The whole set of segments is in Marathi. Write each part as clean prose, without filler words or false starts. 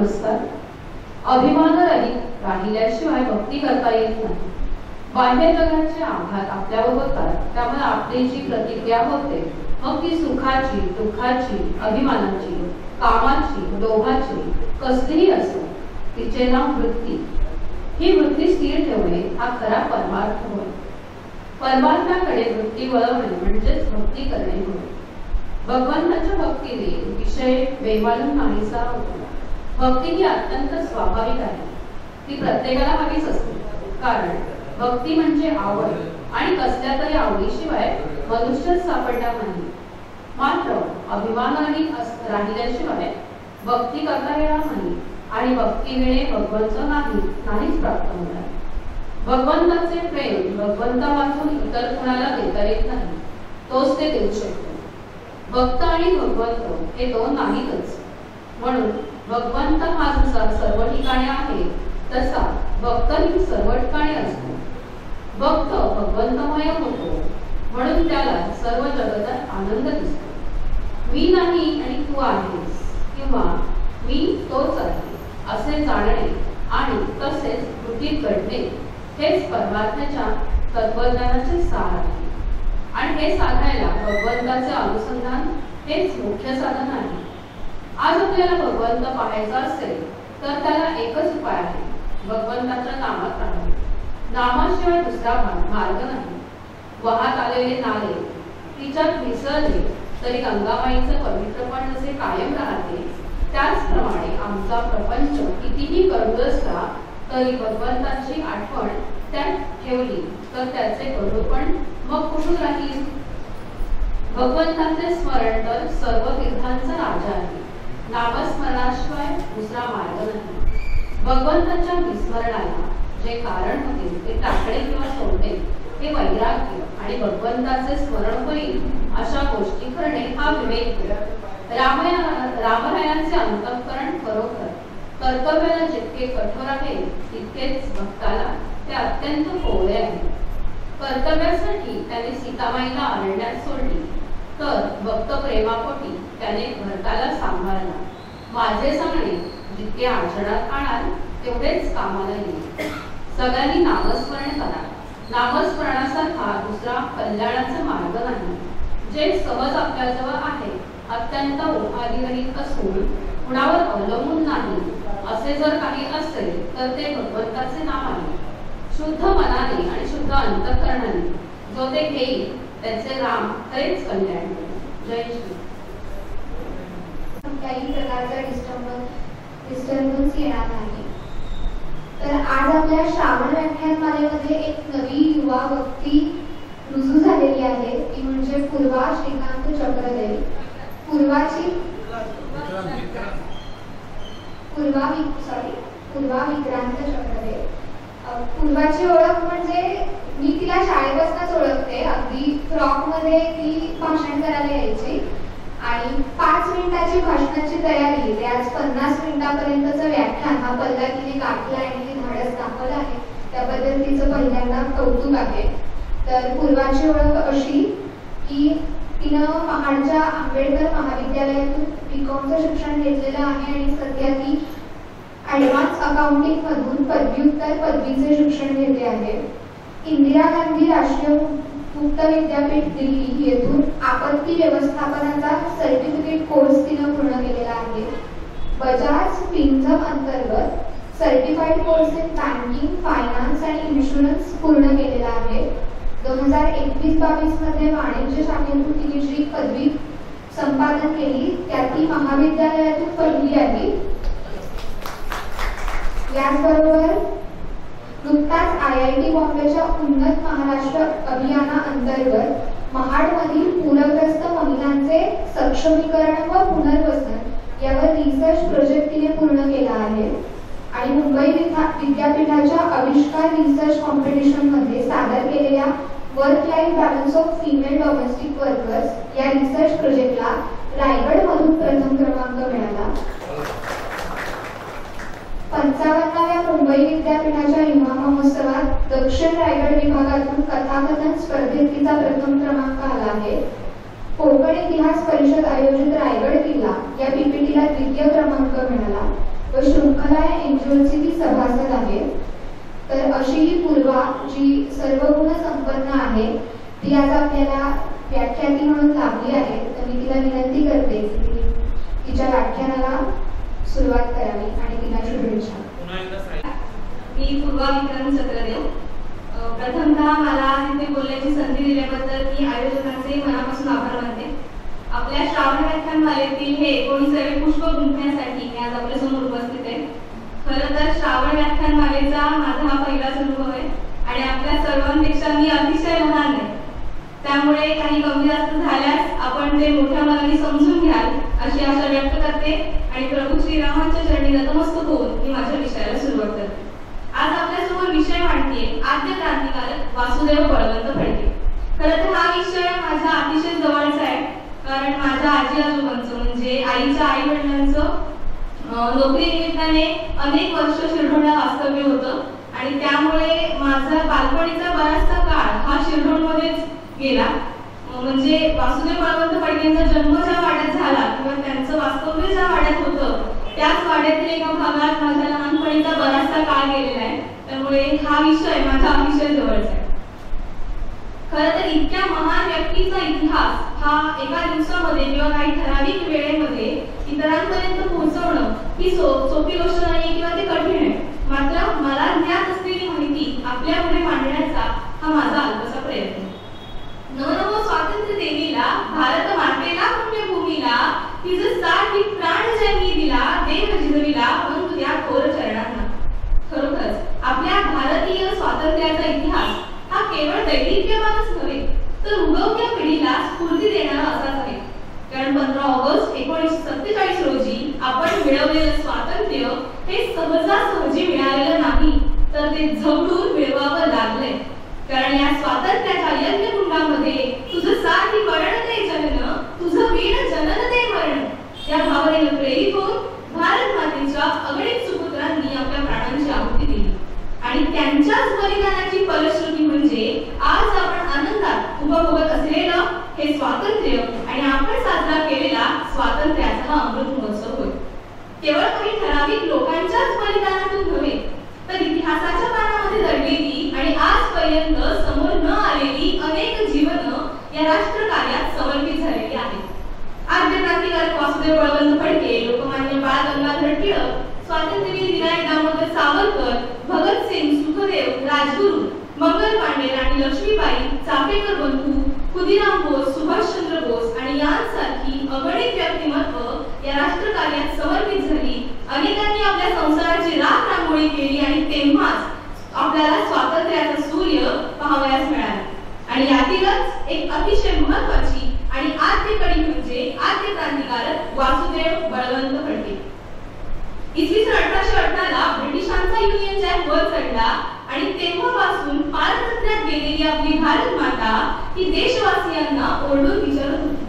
नमस्कार. अभिमानरहित राहिल्याशिवाय भक्ती करता येत नाही. बाह्य जगाचे आघात आपल्यावर होतात, त्यामुळे आपली जी प्रतिक्रिया होते मग ती सुखाची, दुःखाची, अभिमानाची, कामाची, लोभाची कसलीही असो, तिचे नाव वृत्ती. ही वृत्ती स्थिर ठेवणे हा खरा परमार्थ होय. परमार्थाकडे वृत्ती वळवणे म्हणजेच भक्ती करणे होय. भगवंताच्या भक्तीने विषय बेमालूम नाहीसा होतो. भक्ती ही अत्यंत स्वाभाविक आहे. ती प्रत्येकाला हवीच असते, कारण भक्ती म्हणजे आवड, आणि कसल्या तरी आवडीशिवाय मनुष्यच सापडणार नाही. मात्र अभिमानाने राहिल्याशिवाय भक्ती करता येणार नाही, आणि भक्तीने भगवंत नाहीच प्राप्त होणार. भगवंताचे प्रेम भगवंता वाचून इतर कोणाला देता येत नाही, तोच ते देऊ शकतो. भक्त आणि भगवंत हे दोन नाहीतच. म्हणून भगवंत हा जसा सर्व ठिकाणी आहे तसा भक्तही सर्व ठिकाणी असतो. भक्त भगवंतमय होतो, म्हणून त्याला सर्व जगतात आनंद दिसतो. मी नाही आणि तू आहेस, किंवा मी तोच आहे असे जाणणे आणि तसेच कृतीत घडणे हेच परमात्म्याच्या तत्वज्ञानाचे सार आहे. आणि हे साधायला भगवंताचे अनुसंधान हेच मुख्य साधन आहे. आज आपल्याला भगवंत पाहायचा असेल तर त्याला एकच उपाय आहे, भगवंताच्या नामात राहणे. नामाशिवाय दुसरा मार्ग नाही. वाहत आलेले नाले तिच्यात मिसळले तरी गंगाबाईचं पवित्रपण जसे कायम राहते, त्याचप्रमाणे आमचा प्रपंच कितीही गढूळ असला तरी भगवंताची आठवण त्यात ठेवली तर त्याचे गढूळपण मग कुठून राहील. भगवंताचे स्मरण तर सर्व तीर्थांचा राजा आहे. नामस्मरणाशिवाय दुसरा मार्ग नाही. भगवंताच्या विस्मरणाला जे कारण होते ते टाकणे किंवा सोडणे हे वैराग्य, आणि भगवंताचे स्मरण होईल अशा गोष्टी करणे हा विवेक. रामरायांचे अंतःकरण खरोखर कर्तव्याला जितके कठोर आहे तितकेच भक्ताला ते अत्यंत कोवळे आहे. कर्तव्यासाठी त्याने सीतामाईला अरण्यात सोडली, तर भक्त प्रेमापोटी त्याने भरताला सांभाळला. माझे सांगणे जितके आचरणात आणाल तेवढेच कामाला येईल. सगळ्यांनी नामस्मरण करा. नामस्मरणासारखा दुसरा कल्याणाचा मार्ग नाही. जे सहज आपल्याजवळ आहे, अत्यंत उपाधिरहित असून कुणावर अवलंबून नाही असे जर काही असेल तर ते भगवंताचे नाम आहे. शुद्ध मनाने आणि शुद्ध अंतःकरणाने जो ते घेईल त्याचे राम खरेच कल्याण. जय श्री. काही प्रकारचा डिस्टर्बन्स येणार नाही. तर आज आपल्या श्रावण व्याख्यानमालेमध्ये एक नवी युवा व्यक्ती रुजू झालेली आहे, ती म्हणजे पूर्वा श्रीकांत चक्रदेव. पूर्वा विक्रांत चक्रदेव. पूर्वाची ओळख म्हणजे मी तिला शाळेपासूनच ओळखते. अगदी फ्रॉक मध्ये ती भाषण करायला यायची, आणि 5 मिनिटाची भाषणाची तयारी ते आज 50 मिनिटापर्यंतचं व्याख्यान हा पल्ला तिने गाठला आणि ती धाडस दाखवलं आहे. त्याबद्दल तिचं पहिल्यांदा कौतुक आहे. तर पूर्वाची ओळख अशी की तिनं महाडच्या आंबेडकर महाविद्यालयातून बीकॉमचं शिक्षण घेतलेलं आहे, आणि सध्या ती ॲडव्हान्स अकाउंटिंग मधून पदव्युत्तर पदवीचे शिक्षण घेते आहे. इंदिरा गांधी राष्ट्रीय मुक्त विद्यापीठ दिल्ली येथून आपत्ती व्यवस्थापनाचा सर्टिफिकेट कोर्स तिनं पूर्ण केलेला आहे. बजाज फिन्झम अंतर्गत certified course in banking, finance आणि इन्शुरन्स पूर्ण केलेला आहे. 2021-22 मध्ये वाणिज्य शाखेतून तिने जी पदवी संपादन केली त्यात ती महाविद्यालयातून पदवी आली. याचबरोबर नुकताच IIT बॉम्बेच्या उन्नत महाराष्ट्र अभियानाअंतर्गत महाडमधील पूरग्रस्त महिलांचे सक्षमीकरण व पुनर्वसन यावर रिसर्च प्रोजेक्ट तिने पूर्ण केला आहे. आणि मुंबई विद्यापीठाच्या आविष्कार रिसर्च कॉम्पिटिशन मध्ये सादर केलेल्या work life balance of female domestic workers या रिसर्च प्रोजेक्टला रायगड मधून प्रथम क्रमांक मिळाला. 55व्या मुंबई विद्यापीठाच्या युवा महोत्सवात दक्षिण रायगड विभागातून कथाकथन स्पर्धेत तिचा प्रथम क्रमांक आला आहे. कोकण इतिहास परिषद आयोजित रायगड किल्ला या PPTला द्वितीय क्रमांक मिळाला. व शृंखला या NGOची ती सभासद आहे. तर अशी ही पूर्वा जी सर्वगुण संपन्न आहे ती आज आपल्याला व्याख्याती म्हणून लाभली आहे. तर मी तिला विनंती करते की तिच्या व्याख्यानाला सुरुवात करावी आणि तिला शुभेच्छा. मी पूर्वा विक्रम चक्रदेव. प्रथमतः मला इथे बोलण्याची संधी दिल्याबद्दल मी आयोजकांचे मनापासून आभार मानते. आपल्या श्रावण व्याख्यानमालेतील हे 19वे पुष्प गुंफण्यासाठी मी आज आपल्यासमोर उपस्थित आहे. खरं तर श्रावण व्याख्यानमालेचा माझा हा पहिलाच अनुभव आहे आणि आपल्या सर्वांपेक्षा मी अतिशय लहान आहे. त्यामुळे काही कमी जास्त झाल्यास आपण ते मोठ्या मनाने समजून घ्याल अशी आशा व्यक्त करते आणि प्रभू श्रीरामांच्या चरणी नतमस्तक होऊन मी माझ्या विषयाला सुरुवात करते. आज आपल्यासमोर विषय मांडते आद्य क्रांतिकारक वासुदेव बळवंत फडके. खरं तर हा विषय माझ्या अतिशय जवळचा आहे, कारण माझ्या आजी आजोबांचं म्हणजे आईच्या आई वडिलांचं नोकरी निमित्ताने अनेक वर्ष शिरढोणला वास्तव्य होतं आणि त्यामुळे माझा बालपणीचा बराचसा काळ हा शिरढोणमध्येच गेला. म्हणजे वासुदेव बळवंत फडकेंचा जन्म ज्या वाड्यात झाला किंवा त्यांचं वास्तव्य ज्या वाड्यात होतं त्याच वाड्यातील एका भागात माझ्या लहानपणीचा बराचसा काळ गेलेला आहे. त्यामुळे हा विषय माझा अतिशय जवळचा आहे. खरं तर इतक्या महान व्यक्तीचा इतिहास हा एका दिवसामध्ये किंवा काही ठराविक वेळेमध्ये इतरांपर्यंत पोहोचवणं ही सोपी गोष्ट नाही किंवा ते कठीण आहे. मात्र मला ज्ञात असलेली माहिती आपल्या पुढे मांडण्याचा हा माझा अल्पसा प्रयत्न. नवनव स्वातंत्र्य देवीला भारत मातेला पुण्यभूमीला तिचं साठी प्राण ज्यांनी दिला देव जिजविला म्हणून त्या थोर चरणांना. खरोखरच आपल्या भारतीय स्वातंत्र्याचा इतिहास हा केवळ दैदिप्यमानच नव्हे तर उगवत्या पिढीला स्फूर्ती देणारा असाच आहे. कारण 15 ऑगस्ट 1947 रोजी आपण मिळवलेलं स्वातंत्र्य हे सहजासहजी मिळालेलं नाही तर ते झगडून मिळवावं लागलंय. कारण या स्वातंत्र्याच्या यज्ञकुंडामध्ये तुझं साठी मरण ते जनन तुझं वीण जनन ते मरण या भावनेनं प्रेरित होऊन भारत मातेच्या अगणित सुपुत्रांनी आपल्या प्राणांची आहुती दिली आणि त्यांच्याच बलिदानाची फलश्रुती म्हणजे आज आपण आनंदात उपभोगत असलेलं हे स्वातंत्र्य आणि आपण साजरा केलेला स्वातंत्र्याचा हा अमृत महोत्सव होय. केवळ काही ठराविक लोकांच्याच बलिदानातून नव्हे तर इतिहासाच्या पानामध्ये दडलेली आणि आजपर्यंत समोर न आलेली अनेक जीवनं या राष्ट्र कार्यात समर्पित झालेली आहेत. आद्य क्रांतिकारक वासुदेव बळवंत फडके, लोकमान्य बाळ गंगाधर टिळक, स्वातंत्र्यवीर विनायक दामोदर सावरकर, भगतसिंग, सुखदेव, राजगुरू, मंगल पांडे, राणी लक्ष्मीबाई, चाफेकर बंधू, खुदिराम बोस, सुभाषचंद्र बोस आणि यांसारखी अगणित व्यक्तिमत्व या राष्ट्र कार्यात समर्पित झाली. अनेकांनी आपल्या संसाराची राख रांगोळी केली आणि तेव्हाच आपल्याला स्वातंत्र्याचा सूर्य पाहावयास मिळाला. आणि यातीलच एक अतिशय महत्त्वाची आणि आद्य कडी म्हणजे आद्य क्रांतिकारक वासुदेव बळवंत फडके. इसवी सन 1818 ब्रिटिशांचा युनियन जॅक वर चढला आणि तेव्हापासून पारतंत्र्यात गेलेली आपली भारत माता ही देशवासियांना ओरडून विचारत होती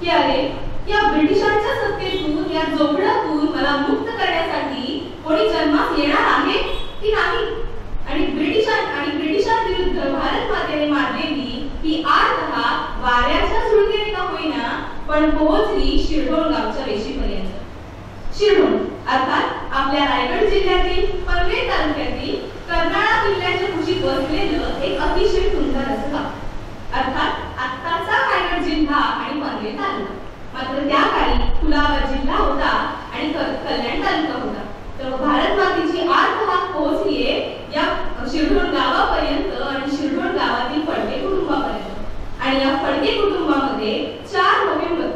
की अरे या ब्रिटिशांच्या सत्तेतून या जोखडातून मला मुक्त करण्यासाठी कोणी जन्मास येणार आहे की नाही. आणि ब्रिटिशांविरुद्ध भारत मातेने मारलेली ही आर्त वाऱ्याच्या झुळकेने का होईना पण पोहोचली शिरढोण गावच्या वेशीपर्यंत. शिरढोण अर्थात आपल्या रायगड जिल्ह्यातील पनवेल तालुक्यातील कर्नाळा किल्ल्याच्या कुशीत वसलेलं एक अतिशय सुंदर असं गाव. अर्थात आत्ताचा रायगड जिल्हा आणि पनवेल तालुका. मात्र त्या काळी कुलाबा जिल्हा होता आणि कल्याण तालुका होता. तर भारत मातेची आर्त हाक पोहोचलीये या शिरढोण गावापर्यंत आणि शिरढोण गावातील फडके कुटुंबापर्यंत. आणि या फडके कुटुंबामध्ये 4 नोव्हेंबर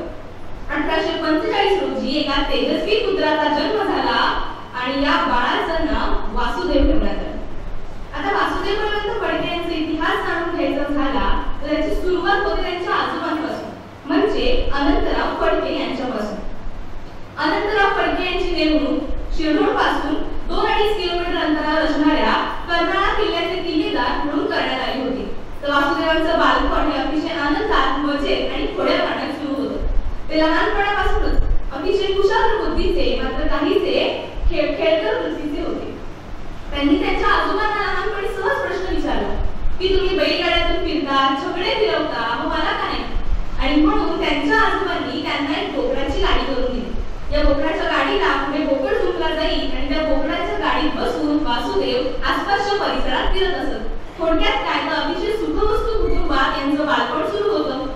1845 रोजी एका तेजस्वी पुत्राचा जन्म झाला आणि या बाळाचं नाव वासुदेव ठेवण्यात आलं. आता वासुदेव बळवंत फडके यांचा इतिहास जाणून घ्यायचा झाला तर याची सुरुवात होते त्यांच्या आजोबांपासून म्हणजे अनंतराव फडके यांच्यापासून. अनंतराव फडके यांची नेमणूक शिरढोण पासून 2-2.5 किलोमीटर अंतरावर असणाऱ्या कर्नाळा किल्ल्याचे किल्लेदार म्हणून करण्यात आली होती. तर वासुदेवांचं बालपण हे अतिशय आनंदात, मजेत आणि खोड्या पाण्यात सुरू होतं. ते लहानपणापासूनच अतिशय कुशाग्र बुद्धीचे मात्र काहीसे खेळकर वृत्तीचे होते. त्यांनी त्यांच्या आजोबांना लहानपणी सहज प्रश्न विचारला की तुम्ही बैलगाड्यातून फिरता, छकडे फिरवता, मग मला का नाही. आणि म्हणून त्यांच्या आजोबांनी त्यांना एक डोकराची गाडी करून दिली. या बोकडाच्या गाडीला पुढे बोकड झुकला जाईल आणि त्या बोकडाच्या गाडीत बसून वासुदेव आसपासच्या परिसरात फिरत असत. थोडक्यात काय तर अतिशय सुखवस्तू कुटुंबात यांचं बालपण सुरू होतं.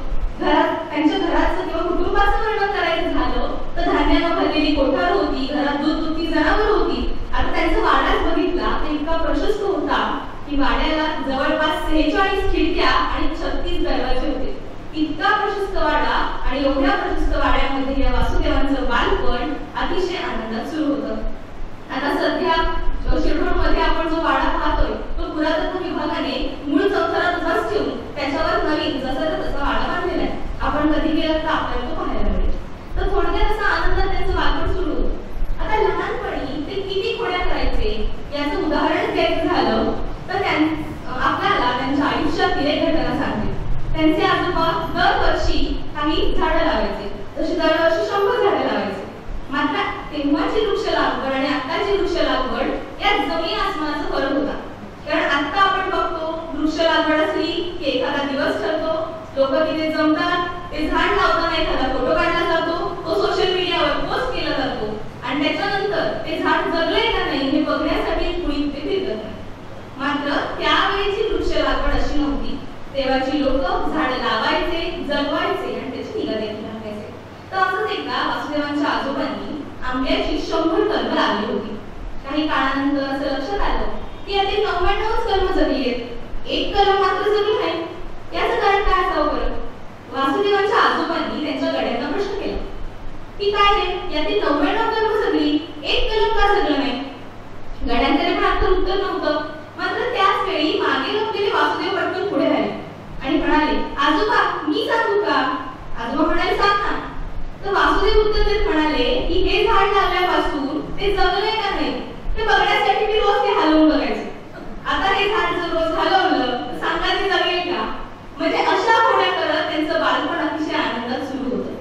त्यांच्या घराचं किंवा कुटुंबाचं वर्णन करायचं झालं तर धान्यानं भरलेली कोठार होती, घरात दूध दुभती जनावर होती. आता त्यांचा वाडाच बघितला तर इतका प्रशस्त होता की वाड्याला जवळपास 46 खिडक्या आणि 36 दरवाजे होते. इतका प्रशस्त वाडा आणि एवढ्या प्रशस्त वाड्यामध्ये या वासुदेवांचं बालपण अतिशय आनंदात सुरू होतं. आता सध्या शिरढोणमध्ये आपण जो वाडा पाहतोय तो पुरातत्व विभागाने मूळ चौथरा तसाच ठेवून त्याच्यावर नवीन जसा तसा वाडा बांधलेला आहे. आपण कधी गेलं तर आपल्याला तो पाहायला मिळेल. तर थोडक्यात असा आनंदात त्यांचं बालपण सुरू होतं. आता लहानपणी ते किती खोड्या करायचे याचं उदाहरण द्यायचं झालं तर आपल्याला त्यांच्या आयुष्यातील एक घटना सांगते. त्यांचे आजोबा दरवर्षी काही झाडं लावायचे, जशी दरवर्षी 100 झाडं लावायचे. मात्र तेव्हाची वृक्ष लागवड आणि आताची वृक्ष लागवड यात जमीन आसमानाचा फरक होता. कारण आता आपण बघतो वृक्ष लागवड असली की एखादा दिवस ठरतो, लोक तिथे जमतात, ते झाड लावताना एखादा फोटो काढला जातो, तो सोशल मीडियावर पोस्ट केला जातो आणि त्याच्यानंतर ते झाड जगले का नाही हे बघण्यासाठी कुणी तिथे फिरत नाही. मात्र त्यावेळीची वृक्ष लागवड अशी नव्हती. तेव्हाची लोक झाड लावायचे, जगवायचे आणि त्याची निगा देखील राखायचे. तर असंच एकदा वासुदेवांच्या आजोबांनी आंब्याची 100 कलमं लावली होती. काही काळानंतर असं लक्षात आलं की यातील 99च कलमं जगली आहेत, एक कलम मात्र जगली नाही. याचं कारण काय असावं बरं? वासुदेवांच्या आजोबांनी त्यांच्या गड्यांना प्रश्न केला की काय रे, यातील 99 कलमं जगली, एक कलम का जगलं नाही? गड्यांकडे पण आता उत्तर नव्हतं. मात्र त्याच वेळी मागे लपलेले वासुदेव पटकन पुढे आले आणि म्हणाले, आजोबा मी सांगू का? आजोबा म्हणाले, सांग ना. तर वासुदेव उत्तर देत म्हणाले की हे झाड लावल्यापासून ते जगले का नाही ते बघण्यासाठी मी रोज ते हलवून बघायचे. आता हे झाड जर रोज हलवलं तर सांगा ते जगेल का? म्हणजे अशा खोड्या करत त्यांचं बालपण अतिशय आनंदात सुरू होतं.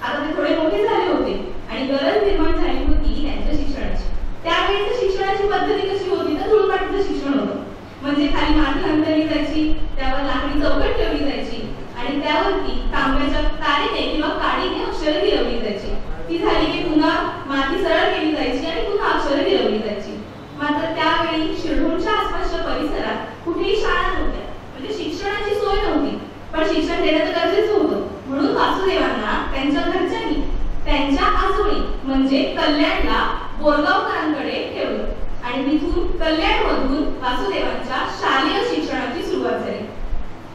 आता ते थोडे मोठे झाले होते आणि गरज निर्माण झाली होती त्यांच्या शिक्षणाची. त्यावेळेस शिक्षणाची पद्धती कशी होती तर धुळपाटीचं शिक्षण होतं. म्हणजे खाली माती अंतरली जायची, त्यावर लाकडी चौकट ठेवली जायची आणि त्यावरती तांब्याच्या तारेने किंवा काडीने अक्षरं गिरवली जायची. ती झाली की पुन्हा माती सरळ केली जायची आणि पुन्हा अक्षरं गिरवली जायची. मात्र त्यावेळी शिरढोणच्या आसपासच्या परिसरात कुठेही शाळा नव्हत्या, म्हणजे शिक्षणाची सोय नव्हती. पण शिक्षण देणं तर गरजेचं होतं. म्हणून वासुदेवांना त्यांच्या घरच्यांनी त्यांच्या आजोळी म्हणजे कल्याणला बोरगावकरांकडे ठेवलं आणि तिथून कल्याणमधून वासुदेवांच्या शालेय शिक्षणाची सुरुवात झाली.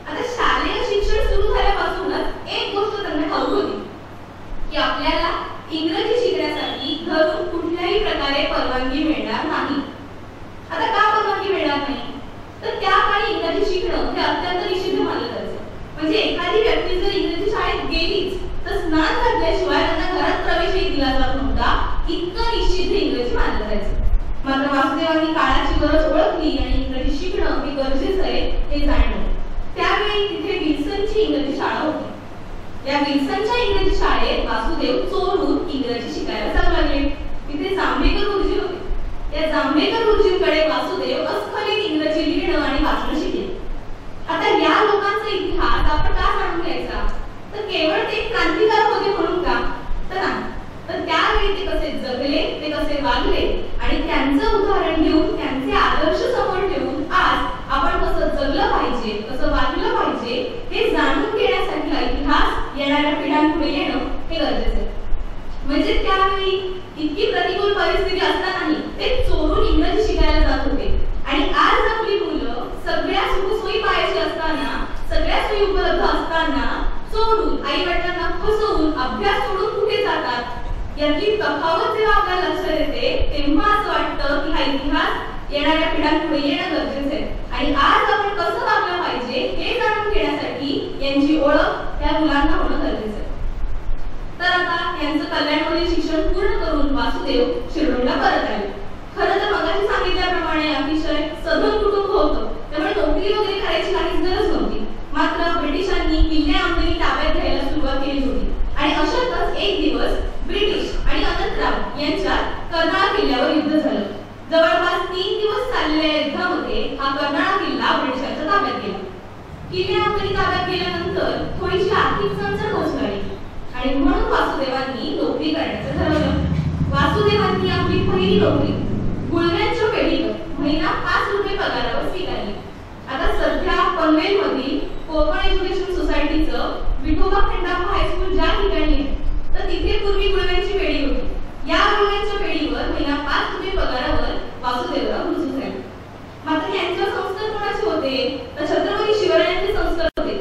आता शालेय शिक्षण सुरू झाल्यापासूनच एक गोष्ट त्यांना ठाऊक होती की आपल्याला इंग्रजी शिकण्यासाठी घरून कुठल्याही प्रकारे परवानगी मिळणार नाही. आता का परवानगी मिळणार नाही? तर त्या काळी इंग्रजी शिकणं हे अत्यंत निषिद्ध मानलं जायचं. म्हणजे एखादी व्यक्ती जर इंग्रजी शाळेत गेलीच तर स्नान घातल्याशिवाय त्यांना घरात प्रवेशही दिला जात नव्हता. इतकं निषिद्ध इंग्रजी मानलं जायचं. मात्र वासुदेवांनी काळाची गरज ओळखली आणि इंग्रजी शिकणं हे गरजेचं आहे हे जाणलं. त्यावेळी तिथे विल्सनची इंग्रजी शाळा होती. या विल्सनच्या इंग्रजी शाळेत वासुदेव चोरून इंग्रजी शिकायला जाऊ लागले. तिथे जांभेकर गुरुजी होते. या जांभेकर गुरुजींकडे वासुदेव अस्खलित इंग्रजी लिहिणं आणि वाचणं शिकले. आता या लोकांचा इतिहास आपण का जाणून घ्यायचा? तर केवळ ते क्रांतिकारक होते म्हणून का? तर नाही. तर त्यावेळी ते कसे जगले, ते कसे वागले आणि त्यांचं उदाहरण घेऊन त्यांचे आदर्श समोर ठेवून आज आपण कसं जगलं पाहिजे, कसं वागलं पाहिजे हे जाणून घेण्यासाठी हा इतिहास येणाऱ्या पिढ्यांपुढे येणं हे गरजेचं आहे. म्हणजे त्यावेळी इतकी प्रतिकूल परिस्थिती असतानाही ते चोरून इंग्रजी शिकायला जात होते आणि आज आपली मुलं सगळ्या सुखसोयी पायाची असताना, सगळ्या सोयी उपलब्ध असताना चोरून आई वडिलांना फसवून अभ्यास सोडून कुठे जातात याची तफावत जेव्हा आपल्याला लक्षात येते तेव्हा असं वाटतं की हा इतिहास येणाऱ्या पिढ्यांपुढे येणं गरजेचं आहे आणि आज आपण कसं वागलं पाहिजे हे जाणून घेण्यासाठी यांची ओळख त्या मुलांना होणं गरजेचं आहे. तर आता यांचं कल्याणमधील शिक्षण पूर्ण करून वासुदेव शिरढोणला परत आले. खरं तर मगाशी सांगितल्याप्रमाणे अतिशय सधन कुटुंब होतं, त्यामुळे नोकरी वगैरे करायची काहीच गरज नव्हती. मात्र ब्रिटिशांनी किल्ले आंबेरी ताब्यात घ्यायला सुरुवात केली होती आणि अशातच एक दिवस ब्रिटिश आणि अनंतराव यांच्यात कर्नाळ किल्ल्यावर युद्ध झालं. जवळपास 3 दिवस चाललेल्या युद्धामध्ये हा कर्नाळ किल्ला ब्रिटिशांच्या ताब्यात गेला. किल्ले आंबेरी ताब्यात गेल्यानंतर थोडीशी आर्थिक चणचण कोसळली आणि म्हणून वासुदेवांनी नोकरी करण्याचं ठरवलं. ही नोकरी गुळव्यांच्या पेढीवर महिना 5 रुपये पगारावर स्वीकारली. आता सध्या पनवेलमधील कोकण एज्युकेशन सोसायटीचं विठोबा खंडाप्पा हायस्कूल ज्या ठिकाणी आहे तर तिथे पूर्वी गुळव्यांची पेढी होती. या गुळव्यांच्या पेढीवर महिना 5 रुपये पगारावर वासुदेवराव रुजू झाले. मात्र यांचे संस्कार कोणाचे होते तर छत्रपती शिवरायांचे संस्कार होते.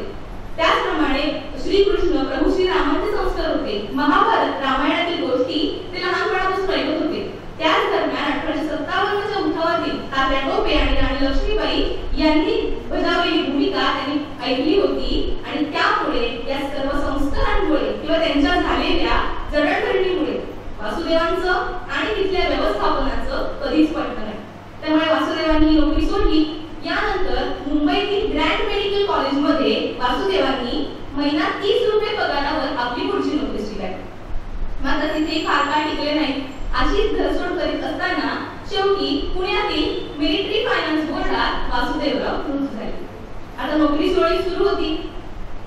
त्याचप्रमाणे श्रीकृष्ण प्रभू श्रीरामांचे संस्कार होते. महाभारत रामायणातील गोष्टी ते लहानपणापासून ऐकत होते. त्याच दरम्यान 1857च्या उठावातील तात्या टोपे आणि राणी लक्ष्मीबाई यांनी बजावलेली भूमिका त्यांनी ऐकली होती आणि त्यामुळे या सर्व संस्कारांमुळे किंवा त्यांच्या झालेल्या जडणघडणीमुळे वासुदेवांचं आणि तिथल्या व्यवस्थापनाचं कधीच पटलं नाही. त्यामुळे वासुदेवांनी नोकरी सोडली. यानंतर मुंबईतील ग्रँड मेडिकल कॉलेजमध्ये वासुदेवांनी महिना 30 रुपये पगारावर आपली पुढची नोकरी स्वीकारली. मात्र तिथे फार काळ टिकले नाही. अशीच धरसोड करीत असताना शेवटी पुण्यातील मिलिटरी फायनान्स बोर्डात वासुदेवराव रुजू झाले. आता नोकरी सोहळी सुरू होती.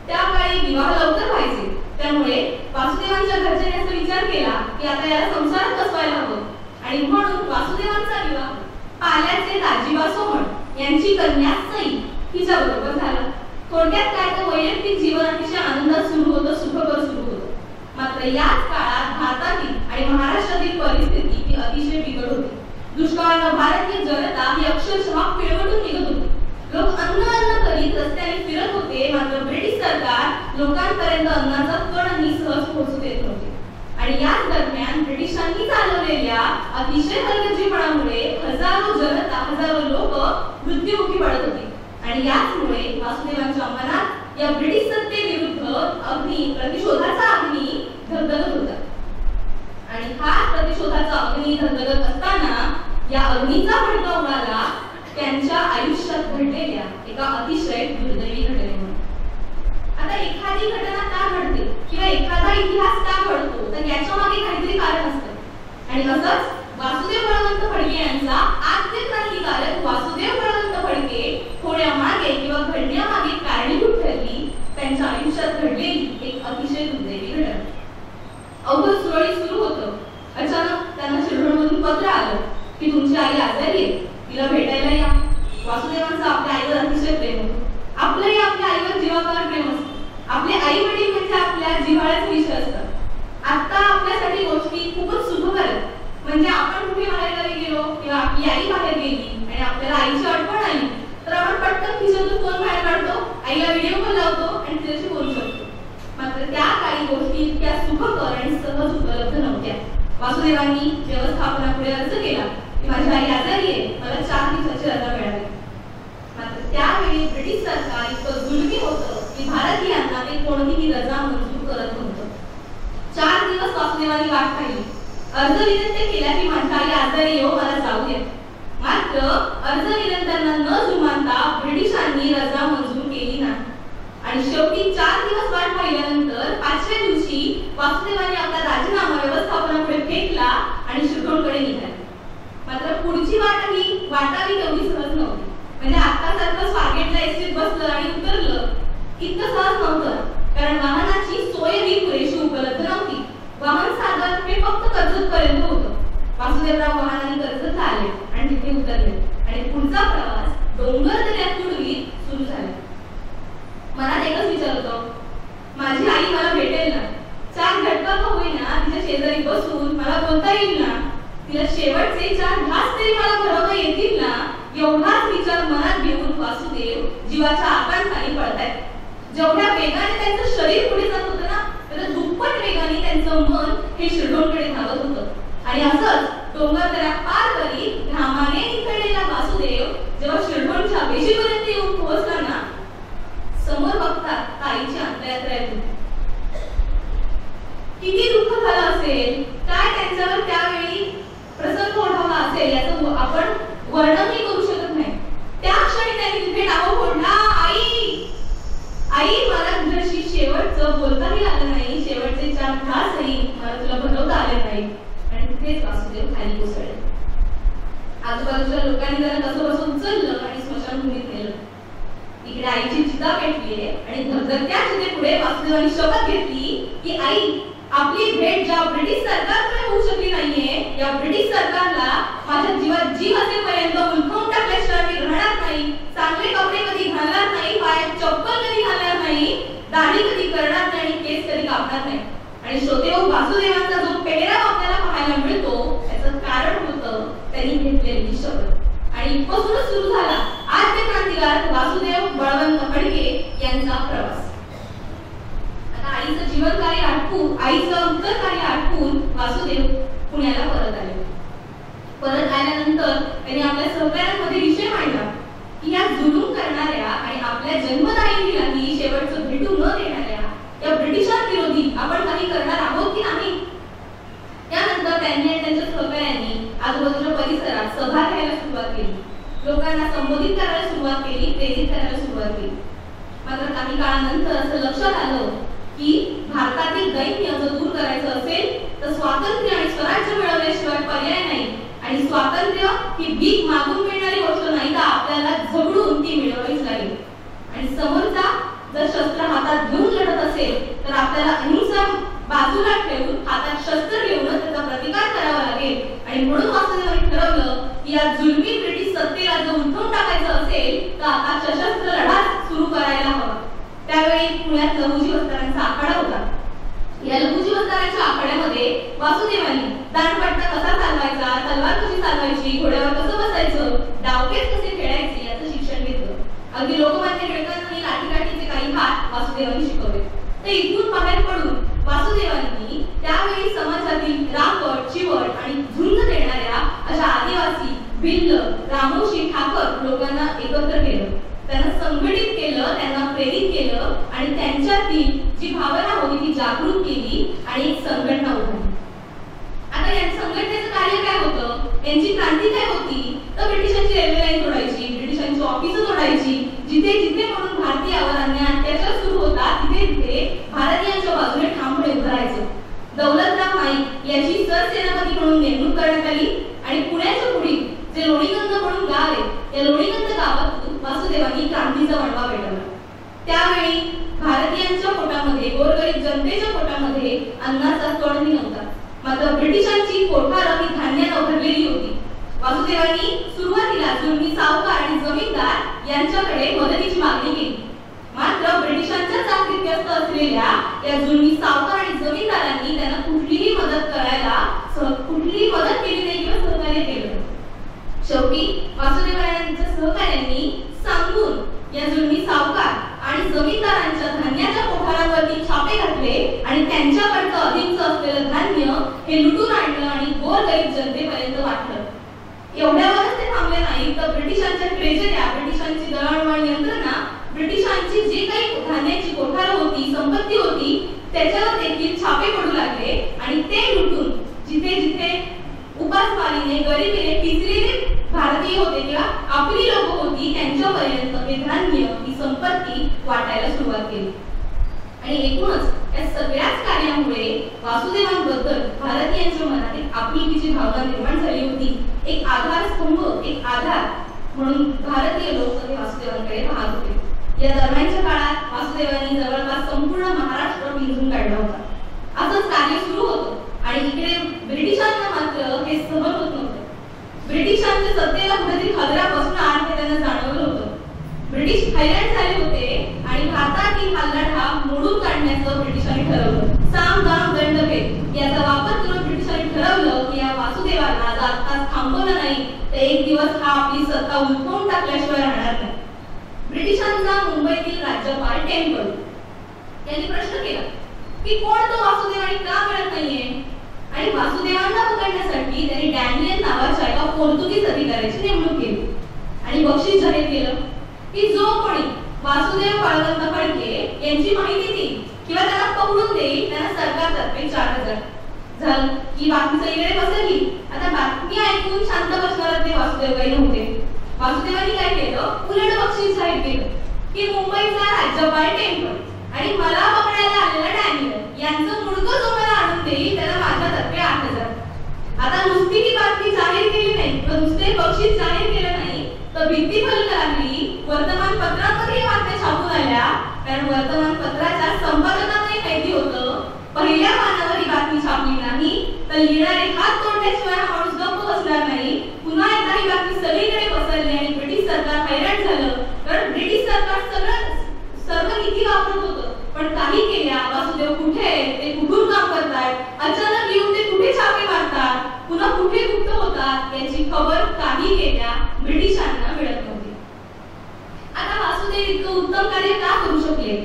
त्या काळी विवाह लवकर व्हायचे. त्यामुळे वासुदेवांच्या घरच्यांनी असा विचार केला की आता याला संसारात बसवायला हवं आणि म्हणून वासुदेवांचा विवाह पाल्याचे दाजीबा सोमण यांची कन्या सई हिच्या बरोबर झाला. थोडक्यात काय तर वैयक्तिक जीवन अतिशय आनंदात सुरू होतं, सुखकर सुरू होतं. मात्र याच काळात भारतातील आणि महाराष्ट्रातील परिस्थिती ही अतिशय बिकट होती. दुष्काळानं भारतीय जनता ही अक्षरशः पिळवटून निघत होती. लोक अन्न करीत रस्त्याने फिरत होते. मात्र ब्रिटिश सरकार लोकांपर्यंत अन्नाचा कणही सहज पोहोचू देत नव्हते. आणि याच दरम्यान ब्रिटिशांनी चालवलेल्या अतिशय हलगर्जीपणामुळे हजारो लोक मृत्युमुखी पडत होते. आणि याचमुळे वासुदेवांच्या मनात या ब्रिटिश सत्तेविरुद्ध प्रतिशोधाचा अग्नी धगधगत होता. आणि हा प्रतिशोधाचा अग्नी धगधगत असताना या अग्नीचा भडका उडाला त्यांच्या आयुष्यात घडलेल्या एका अतिशय दुर्दैवी घटनेमुळे. आता एखादी घटना का घडते किंवा एखादा इतिहास का घडतो तर याच्या मागे काहीतरी कारण असतं. आणि असंच वासुदेव बळवंत फडके यांचा आद्य क्रांतिकारक वासुदेव बळवंत फडके होण्यामागे किंवा घडण्यामागे कारणीभूत ठरली त्यांच्या आयुष्यात घडलेली एक अतिशय दुर्दैवी घटना. अवघड सुरळीत सुरू होतं. अचानक त्यांना शिरढोणमधून पत्र आलं की तुमची आई आजारी आहे, तिला भेटायला या. वासुदेवांचं आपल्या आईवर अतिशय प्रेम होतं. आपलंही आपल्या आईवर जीवापाड प्रेम असतं. आपले आई वडील म्हणजे आपल्या जिव्हाळ्याचा विषय असतात. आता आपल्यासाठी गोष्टी खूपच सुखकर आहेत. म्हणजे आपण कुठे बाहेर गावी गेलो किंवा आपली आई बाहेर गेली आणि आपल्याला आईची आठवण आली तर आपण पटकन खिशातून फोन बाहेर काढतो, आईला व्हिडिओ कॉल लावतो आणि तिच्याशी बोलू शकतो. मात्र त्या काही गोष्टी इतक्या सुखकर आणि सहज उपलब्ध नव्हत्या. वासुदेवांनी व्यवस्थापनापुढे अर्ज केला की माझी आई आजारी आहे, मला 4 दिवसाची रजा मिळावी. मात्र त्यावेळी ब्रिटिश सरकार इतकं जुलमी होतं की भारतीयांना ते कोणतीही रजा मंजूर करत नव्हतं. 4 दिवस वासुदेवांनी वाट पाहिली. अर्ज विनंती केला की माझी आई आजारी येऊ, मला जाऊ दे. मात्र अर्ज विनंत्यांना न जुमानता ब्रिटिशांनी रजा मंजूर केली नाही. आणि शेवटी 4 दिवस वाट पाहिल्यानंतर 5व्या दिवशी वासुदेवांनी आपला राजीनामा व्यवस्थापनाकडे फेकला आणि शिरढोणकडे निघाले. मात्र पुढची वाटावी तेवढी सहज नव्हती. म्हणजे आतासारखं स्वारगेटला एसटीत बसलं आणि उतरलं इतकं सहज नव्हतं. कारण वाहनाची सोयही पुरेशी उपलब्ध नव्हती. वाहन साधन हे फक्त कर्जत पर्यंत होतं. वासुदेवराव वाहनाने कर्जतला आले आणि तिथे उतरले आणि पुढचा प्रवास डोंगर दऱ्यातून सुरू झाला. मनात एकच विचार होतो, माझी आई मला भेटेल ना, 4 घटका का होईना तिच्या शेजारी बसून मला बोलता येईल ना, तिला शेवटचे 4 घास तरी मला भरवता येतील ना, एवढाच विचार मनात घेऊन वासुदेव जीवाच्या आकांताने पळतायत. जेवढ्या वेगाने त्यांचं शरीर पुढे जात होतं ना त्याच्या दुप्पट वेगाने त्यांचं मन हे शिरढोणकडे धावत होतं. आणि असंच डोंगरदऱ्या पार करीत घामाने निखळलेला वासुदेव जेव्हा शिरढोणच्या वेशीपर्यंत येऊन पोहोचला ना, समोर बघतात आईची अंत्ययात्रा येत होती. किती दुःख झालं असेल, काय त्यांच्यावर त्यावेळी प्रसंग ओढवला असेल याचं आपण वर्णनही करू शकत नाही. त्या क्षणी त्यांनी तिथे डाव फोडला, आई मला तुझ्याशी शेवटचं बोलताही आलं नाही, शेवटचे 4 घासही मला तुला भरवता आले नाही. आणि तिथेच वासुदेव खाली कोसळले. आजूबाजूच्या लोकांनी जरा कसं बसून उचललं आणि स्मशानभूमीत नेलं. इकडे आईची चिता पेटली आणि धगधगत्या चितेपुढे वासुदेवांनी शपथ घेतली की आई आपली भेट ज्या ब्रिटिश सरकारमुळे होऊ शकली नाहीये, या ब्रिटिश सरकारला माझ्या जीवात जीव असेपर्यंत उलथवून टाकल्याशिवाय मी राहणार नाही. चांगले कपडे कधी घालणार नाही, पायात चप्पल कधी घालणार नाही, दाढी कधी करणार नाही आणि केस कधी कापणार नाही. आणि श्रोतेहो, वासुदेवांचा जो पेहराव आपल्याला पाहायला मिळतो त्याचं कारण होतं त्यांनी घेतलेली शपथ. आणि इथपासूनच सुरू झाला आद्य क्रांतिकारक वासुदेव बळवंत फडके यांचा प्रवास. आता आईचं जीवन कार्य आटपून, आईचं उत्तर कार्य आटपून वासुदेव पुण्याला परत आले. परत आल्यानंतर त्यांनी आपल्या सहकाऱ्यांमध्ये विषय मांडला की या जुलूम करणाऱ्या आणि आपल्या जन्मदायिनीलाही शेवटचं भेटू न देणाऱ्या या ब्रिटिशांविरोधी आपण काही करणार आहोत की नाही. त्यानंतर त्यांनी आणि त्यांच्या सहकाऱ्यांनी आजूबाजूच्या परिसरात सभा घ्यायला सुरुवात केली, लोकांना संबोधित करायला सुरुवात केली, प्रेरित करायला सुरुवात केली. मात्र काही काळानंतर असं लक्षात आलं की भारतातील दैन्य जर दूर करायचं असेल तर स्वातंत्र्य आणि स्वराज्य मिळवल्याशिवाय पर्याय नाही. आणि स्वातंत्र्य ही भीक मागून मिळणारी गोष्ट नाही, तर आपल्याला झगडून ती मिळवावीच लागेल. आणि समोरचा जर शस्त्र हातात घेऊन लढत असेल तर आपल्याला अहिंसा बाजूला ठेवून हातात शस्त्र घेऊनच त्याचा प्रतिकार करावा लागेल. आणि म्हणून वासुदेवांनी ठरवलं की या जुलमी ब्रिटिश सत्तेला जर उलथवून टाकायचं असेल तर आता सशस्त्र लढा सुरू करायला हवा. त्यावेळी पुण्यात लहुजी वस्तारांचा आखाडा होता. या लहुजी वस्तारांच्या आखाड्यामध्ये वासुदेवांनी दांडपट्टा कसा चालवायचा, तलवार कशी चालवायची, घोड्यावर कसं बसायचं, डावपेच कसे खेळायचे याचं शिक्षण घेतलं. अगदी लोकमान्य टिळकांनी लाठीकाठीचे काही हात वासुदेवांनी शिकवले. तर इथून बाहेर पडून वासुदेवांनी त्यावेळी समाजातील रामवट, चिवट आणि झुंज देणाऱ्या अशा आदिवासी, भिल्ल, रामोशी, ठाकर लोकांना एकत्र केलं, त्यांना संघटित केलं, त्यांना प्रेरित केलं आणि त्यांच्यातील जी भावना होती ती जागृत केली आणि एक संघटना उभारली. आता या संघटनेचं कार्य काय होतं, यांची क्रांती काय होती, तर ब्रिटिशांची रेल्वे लाईन तोडायची, ब्रिटिशांची ऑफिसं तोडायची, जिथे जिथे म्हणून भारतीयावर अन्याय अत्याचार सुरू होता तिथे तिथे भारतीयांच्या बाजूने ठामपणे उभं राहायचं. दौलतराव नाईक याची सरसेनापती म्हणून नेमणूक करण्यात आली आणि पुण्याच्या पुढील जे लोणीगंज म्हणून गाव आहे या लोणीगंज गावातून वासुदेवांनी क्रांतीचा वणवा पेटवला. त्यावेळी भारतीयांच्या पोटामध्ये, गोरगरीब जनतेच्या पोटामध्ये अन्नाचा कणही नव्हता, मात्र ब्रिटिशांची कोठारं ही धान्यानं भरलेली होती. वासुदेवांनी सुरुवातीला जुलमी सावकार आणि जमीनदार यांच्याकडे मदतीची मागणी केली. मात्र ब्रिटिशांच्या चाकरीत व्यस्त असलेल्या या जुलमी सावकार आणि जमीनदारांनी त्यांना कुठलीही मदत केली नाही किंवा सहकार्य केलं. शेवटी वासुदेवांच्या सहकार्यांनी सांगून या जुलमी सावकार आणि जमीनदारांच्या धान्याच्या कोठारांवरती छापे घातले आणि त्यांच्याकडचं अधिकचं असलेलं धान्य हे लुटून आणलं आणि गोरगरीब जनतेपर्यंत वाटलं. एवढ्यावरच ते थांबले नाही, तर ब्रिटिशांच्या ट्रेजऱ्या, ब्रिटिशांची दळणवळण यंत्रणा, ब्रिटिशांची जी काही धान्याची कोठारं होती, संपत्ती होती त्याच्यावर देखील छापे पडू लागले आणि ते लुटून जिथे जिथे उपासमारीने, गरिबीने पिचलेले भारतीय होते किंवा आपली लोक होती त्यांच्यापर्यंत हे धान्य, ही संपत्ती वाटायला सुरुवात केली. आणि एकूणच या सगळ्याच कार्यामुळे वासुदेवांबद्दल भारतीयांच्या मनात एक आपुलकीची भावना निर्माण झाली होती. एक आधारस्तंभ, एक आधार म्हणून भारतीय लोक हे वासुदेवांकडे पाहत होते. या दरम्यानच्या काळात वासुदेवांनी जवळपास संपूर्ण महाराष्ट्र पिंजून काढला होता. असंच कार्य सुरू होतं आणि इकडे ब्रिटिशांना मात्र हे सहन होत नव्हतं. ब्रिटिशांच्या सत्तेला कुठेतरी खतरा बसणार हे त्यांना जाणवलं होतं. ब्रिटिश हैराण झाले होते आणि भारतातील हल्लाढा मोडून काढण्याचं ब्रिटिशांनी ठरवलं. साम दाम दंडभेद याचा वापर करून ब्रिटिशांनी ठरवलं की या वासुदेवांना जर आत्ताच थांबवलं नाही तर एक दिवस हा आपली सत्ता उलथवून टाकल्याशिवाय राहणार नाही. ब्रिटिशांचा मुंबईतील राज्यपाल टेम्पल यांनी प्रश्न केला की कोण तो वासुदेव आणि का मिळत नाहीये. आणि वासुदेवांना पकडण्यासाठी त्यांनी डॅनियल नावाच्या एका पोर्तुगीज अधिकाऱ्याची नेमणूक केली आणि बक्षीस जाहीर केलं की जो कोणी वासुदेव बळवंत फडके यांची माहिती देईल किंवा त्यांना पकडून देईल त्यांना सरकारतर्फे 4000 झालं की बाकीचं इकडे बसली. आता बातमी ऐकून शांत बसणारे ते वासुदेव काही नव्हते. वासुदेवांनी काय केलं, उलट बक्षीस जाहीर केलं की मुंबईचा राज्यपाल टेम्पल आणि मला पकडायला आलेला डॅनियल यांचं मुडकं जो मला आणून देईल त्याला माझ्यातर्फे 8000. आता नुसती ही बातमी जाहीर केली नाही, पण नुसते बक्षीस जाहीर केलं नाही तर भीती फलक लागली. वर्तमानपत्रांमध्ये बातम्या छापून आल्या, कारण वर्तमानपत्राच्या संपादकांनाही माहिती होतं पहिल्या पानावर तर लिहिणारे हात तोडल्याशिवाय हा माणूस गप्प बसणार नाही. पुन्हा एकदा ही बातमी सगळीकडे पसरली आणि ब्रिटिश सरकार हैराण झालं. कारण ब्रिटिश सरकार सर्व नीती वापरत होतं, पण काही केल्या वासुदेव कुठे आहेत, ते कुठून काम करतायत, अचानक येऊन ते कुठे छापे मारतात, पुन्हा कुठे गुप्त होतात याची खबर काही केल्या ब्रिटिशांना मिळत नव्हती. आता वासुदेव इतकं उत्तम कार्य का करू शकले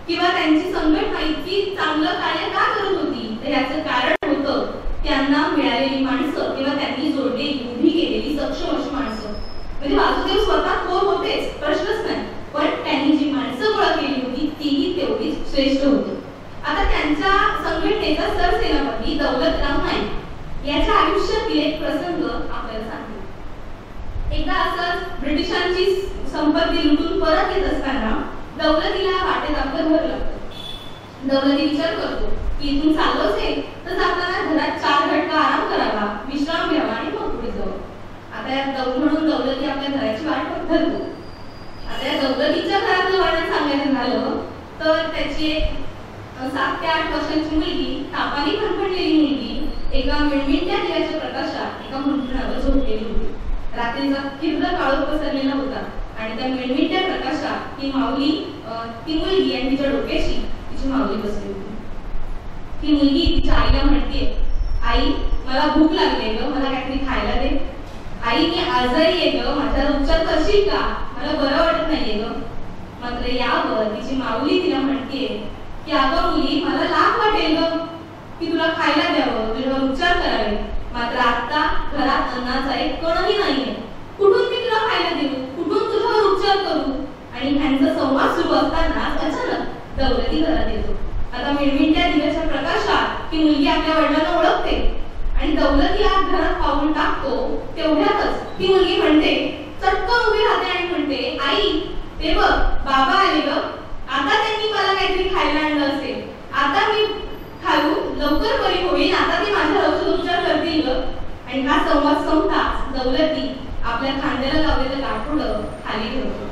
किंवा त्यांची संघटना इतकी चांगलं कार्य का करत होती, तर याचं कारण होतं त्यांना मिळालेली माणसं किंवा त्यांनी जोडलेली उभी केलेली सक्षम अशी माणसं. म्हणजे वासुदेव स्वतः थोर होतेच, प्रश्नच नाही, पण त्यांनी जी माणसं गोळा केली होती तीही तेवढीच श्रेष्ठ होती. आता त्यांच्या संघटनेचा सरसेनापती दौलतराव नाईक याच्या आयुष्यातील एक प्रसंग आपल्याला सांगतो. एकदा असंच ब्रिटिशांची संपत्ती लुटून परत येत असताना दौलतीला वाटेत आपलं घर लागतं. दौलती विचार करतो की इथून चाललोच आहे तर जाताना घरात 4 घंटा आराम करावा, विश्राम घ्यावा आणि मग पुढे जावं. आता म्हणून दौलती आपल्या घराची वाट धरतो. आता या दौलतीच्या घरातलं वर्णन सांगायचं झालं तर त्याची 7 ते 8 वर्षांची मुलगी, तापाने फणफणलेली मुलगी एका मिणमिणत्या दिव्याच्या प्रकाशात एका मुंडणावर झोपलेली होती. रात्रीचा तीव्र काळोख पसरलेला होता आणि त्या मिणमिणत्या प्रकाशात ती मुलगी आणि तिच्या डोक्याशी तिची माऊली बसली होती. ती मुलगी तिच्या आईला म्हणते, आई मला भूक लागली ग, मला काहीतरी खायला दे. आई मी आजारी आहे ग, माझ्यावर उपचार करशील का, मला बरं वाटत नाहीये ग. मात्र यावर तिची माऊली तिला म्हणते की अगं मुली, मला लाख वाटेल ग की तुला खायला द्यावं, तुझ्यावर उपचार करावे, मात्र आता घरात अन्नाचा एक कणही नाहीये. कुठून मी तुला खायला देऊ, कुठून तुझ्यावर उपचार करू. आणि ह्यांचा संवाद सुरू असताना अचानक दौलती घरात येतो. आता मिणमिणत्या दिव्याच्या प्रकाशात ती मुलगी आपल्या वडिलांना ओळखते आणि दौलती आत घरात पाऊल टाकतो. तेवढ्यातच ती मुलगी म्हणते, चटकन उभी राहते आणि म्हणते, आई ते बघ बाबा आले ग, आता त्यांनी मला काहीतरी खायला आणलं असेल, आता मी खाऊ लवकर बरी होईल, आता ते माझ्या औषधोपचार करतील ग. आणि हा संवाद संपताच दौलती आपल्या खांद्याला लावलेलं गाठोडं खाली ठेवतो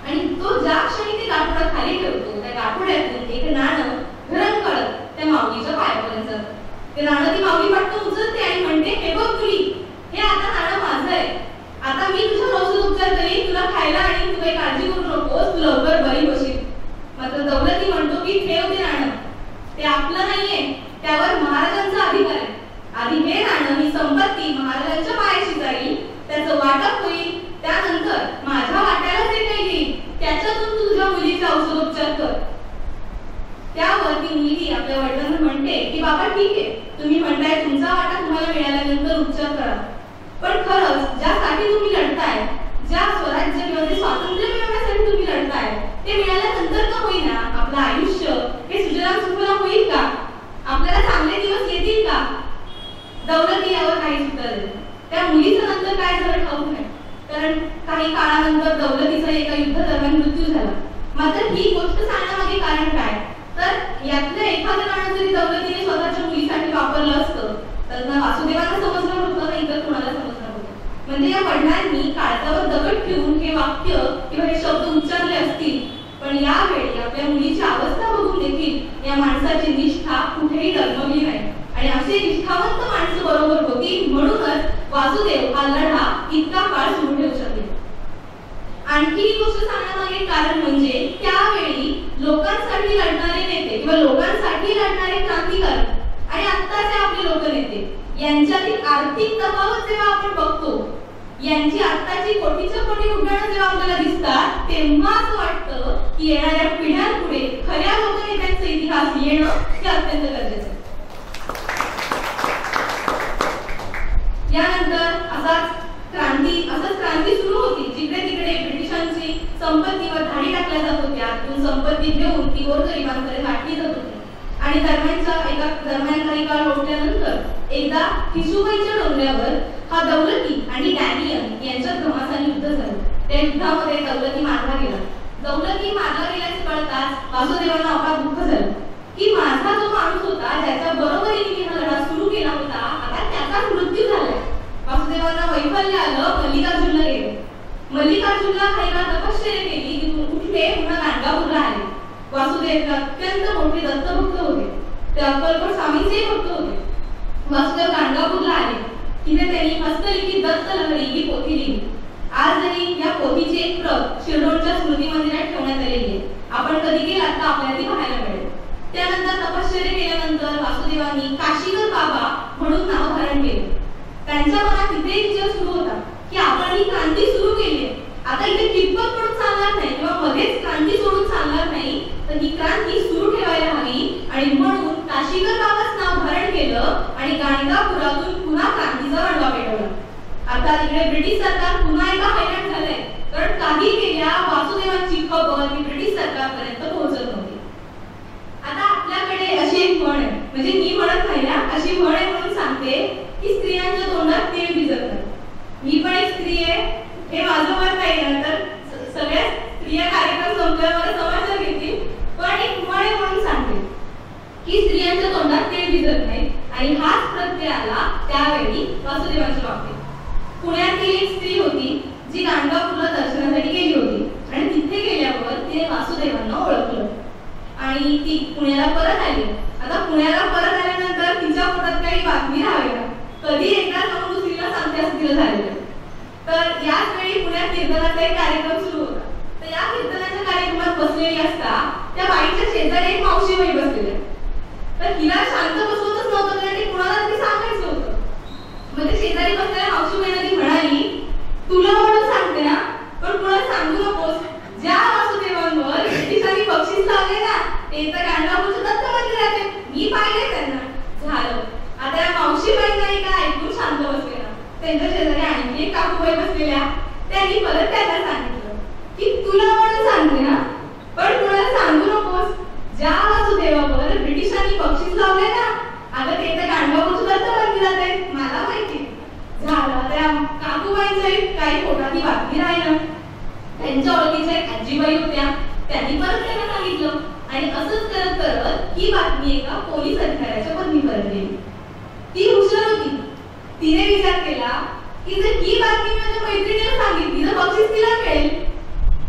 आणि तो ज्या क्षणी ते गाठोडं खाली ठेवतो त्या गाठोड्यातून एक नाणं घरं काढत त्या माऊलीच्या पायापर्यंत जातं. ते नाणं ती माऊली पटकन उचलते आणि म्हणते, हे बघ मुली, हे आता नाणं माझं आहे, आता मी तुझ्या औषधोपचार करीन, तुला खायला आणि तू काही काळजी करू नकोस, तू लवकर बरी होशील. मात्र दौलती म्हणतो की ठेव ते नाणं, ते आपलं नाहीये, त्यावर महाराजांचा अधिकार आहे. आधी हे नाणं, ही संपत्ती महाराजांच्या पायाशी जाईल, त्याचं वाटप होईल, त्यानंतर माझ्या वाट्याला जे काही येईल त्याच्यातून तू तुझ्या मुलीचा औषधोपचार कर. त्यावर ती मुलगी आपल्या वडिलांना म्हणते की बाबा ठीक आहे, तुम्ही म्हणताय तुमचा वाटा तुम्हाला मिळाल्यानंतर उपचार करा, पण खरंच ज्यासाठी तुम्ही लढताय, ज्या स्वराज्य किंवा ते स्वातंत्र्य मिळवण्यासाठी तुम्ही लढताय, ते मिळाल्यानंतर का होईना आपलं आयुष्य हे सुजलाम सुफलाम होईल का, आपल्याला चांगले दिवस येतील का. दौलती यावर काहीच उत्तर देते. त्या मुलीचं नंतर काय झालं ठाऊक नाही, कारण काही काळानंतर दौलतीचा एका युद्ध दरम्यान मृत्यू झाला. मात्र ही गोष्ट सांगण्यामागे कारण काय, तर यातलं एखादं नाणं जरी दौलतीने स्वतःच्या मुलीसाठी वापरलं असतं तर ना वासुदेवांना समजलं होतं ना इतर कुणाला समजलं होतं. म्हणजे या वडिलांनी काळजावर दगड ठेवून हे वाक्य किंवा हे शब्द उच्चारले असतील, पण यावेळी आपल्या मुलीची अवस्था बघून देखील या माणसाची निष्ठा कुठेही डगमगली नाही आणि असे निष्ठावंत माणसं बरोबर होती, म्हणूनच वासुदेव हा लढा इतका काळ सुरू ठेवू शकले. आणखी ही गोष्ट सांगण्यामागे कारण म्हणजे त्यावेळी लोकांसाठी लढणारे नेते किंवा लोकांसाठी लढणारे क्रांतिकारी आणि आत्ताचे आपले लोकनेते यांच्यातील आर्थिक तफावत जेव्हा आपण बघतो, यांची आत्ताची कोटीच्या कोटी उड्डाणं जेव्हा आपल्याला दिसतात, तेव्हा असं वाटतं की येणाऱ्या पिढ्यांपुढे खऱ्या लोकनेत्यांचा इतिहास लिहिणं हे अत्यंत गरजेचं आहे. यानंतर असंच क्रांती सुरू होती. जिकडे तिकडे ब्रिटिशांची संपत्तीवर धाडी टाकल्या जात होत्या, त्यातून संपत्ती घेऊन ती गोरगरिबांकडे वाटली जात होती. आणि दरम्यान काही काळ लोटल्यानंतर एकदा हिशुबाईच्या डोंगरावर हा दौलती आणि डॅनियल यांच्यात घमासाने युद्ध झालं. त्या युद्धामध्ये दौलती मारला गेला. दौलती मारला गेल्याचे कळताच वासुदेवांना अपार दुःख झालं की माझा जो माणूस होता, ज्याच्या बरोबरीने मी हा लढा सुरू केला होता, आता त्याचा मृत्यू झालाय. वासुदेवांना वैफल्य आलं, मल्लिकार्जुनला गेले. मल्लिकार्जुनला काही काळ तपश्चर्या केली, तिथून उठले, पुन्हा गाणगापूरला आले. वासुदेव अत्यंत मोठे दत्तभक्त होते, ते अक्कलकोट स्वामींचे भक्त होते. वासुदेव गाणगापूरला आले. तिथे त्यांनी हस्तलिखित दत्त लहरी ही पोथी लिहिली. आजही या पोथीची एक प्रत शिरडोणच्या स्मृती मंदिरात ठेवण्यात आलेली आहे. आपण कधी गेलात तर आपल्याला ती पाहायला मिळेल. त्यानंतर तपश्चर्या केल्यानंतर वासुदेवांनी काशीकर बाबा म्हणून नाव धारण केले. त्यांच्या मनात तिथे एक विचार सुरू होता की आपण ही क्रांती सुरू केली आहे, आता इथे कितपत पडून चालणार नाही किंवा मध्येच क्रांती सोडून चालणार नाही, तर ही क्रांती सुरू ठेवायला हवी. आणि म्हणून काशीकर बाबाच नाव धारण केलं आणि गाणगापुरातून पुन्हा क्रांतीचा वणवा पेटवला. आता इकडे ब्रिटिश सरकार पुन्हा एकदा हैराण झालंय, कारण काही केल्या वासुदेवांची खबर ही ब्रिटिश सरकारपर्यंत पोहोचत नव्हती. आता आपल्याकडे अशी एक म्हण आहे, म्हणजे मी म्हणत नाही ना, अशी म्हण आहे म्हणून सांगते की स्त्रियांच्या तोंडात तीळ भिजत नाही. मी पण एक स्त्री आहे, हे माझं मत नाही ना, तर सगळ्या स्त्रिया कार्यक्रम संपल्यावर समाचार घेतील, पण एक म्हण आहे म्हणून सांगते की स्त्रियांच्या तोंडात तीळ भिजत नाही. आणि हाच प्रत्यय आला त्यावेळी वासुदेवांच्या बाबतीत. पुण्यातील एक स्त्री होती जी गाणगापूरला दर्शनासाठी गेली होती आणि तिथे गेल्यावर तिने वासुदेवांना ओळखलं आणि ती पुण्याला परत आली. आता पुण्याला परत आल्यानंतर तिच्या पोटात काही बातमी राहावी ना, कधी एकदा जाऊन दुसरीला सांगते असं तिला झालेलं. तर याच वेळी पुण्यात कीर्तनाचा एक कार्यक्रम सुरू होता. तर या कीर्तनाच्या कार्यक्रमात बसलेली असता त्या बाईच्या शेजारी एक मावशी बाई बसलेली. तर तिला शांत बसवतच नव्हतं, कारण ते कुणाला तरी सांगायचं होतं. मग ते शेजारी बसलेल्या मावशी बाईला ती म्हणाली, तुला म्हणून सांगते ना, पण कुणाला सांगू नकोस. ज्या वासुदेवांवर ब्रिटिशांनी बक्षीस लावले ना, ते तर गाणगापूरच्या दत्त मंदिरात आहे, मी पाहिले त्यांना. झालं. आता या मावशी बाईंना एका ऐकून शांत बसले ना, त्यांच्या शेजारी आणखी एक काकूबाई बसलेल्या. त्यांनी परत त्यांना सांगितलं की तुला म्हणून सांगते ना, पण कुणाला सांगू नकोस. ज्या वासुदेवावर ब्रिटिशांनी बक्षीस लावले ना, अगं ते तर गाणगापूरच्या दत्त मंदिरात आहे, मला माहिती. झालं. त्या काकूबाईंचं काही पोटाची बातमी राहिलं. त्यांच्या ओळखीच्या एक आजीबाई होत्या, त्यांनी परत त्यांना सांगितलं आणि असंच करत करत ही बातमी एका पोलीस अधिकाऱ्याच्या पत्नीपर्यंत गेली. ती हुशार होती. तिने विचार केला की जर ही बातमी माझ्या मैत्रिणीला सांगितली तर बक्षीस तिला मिळेल,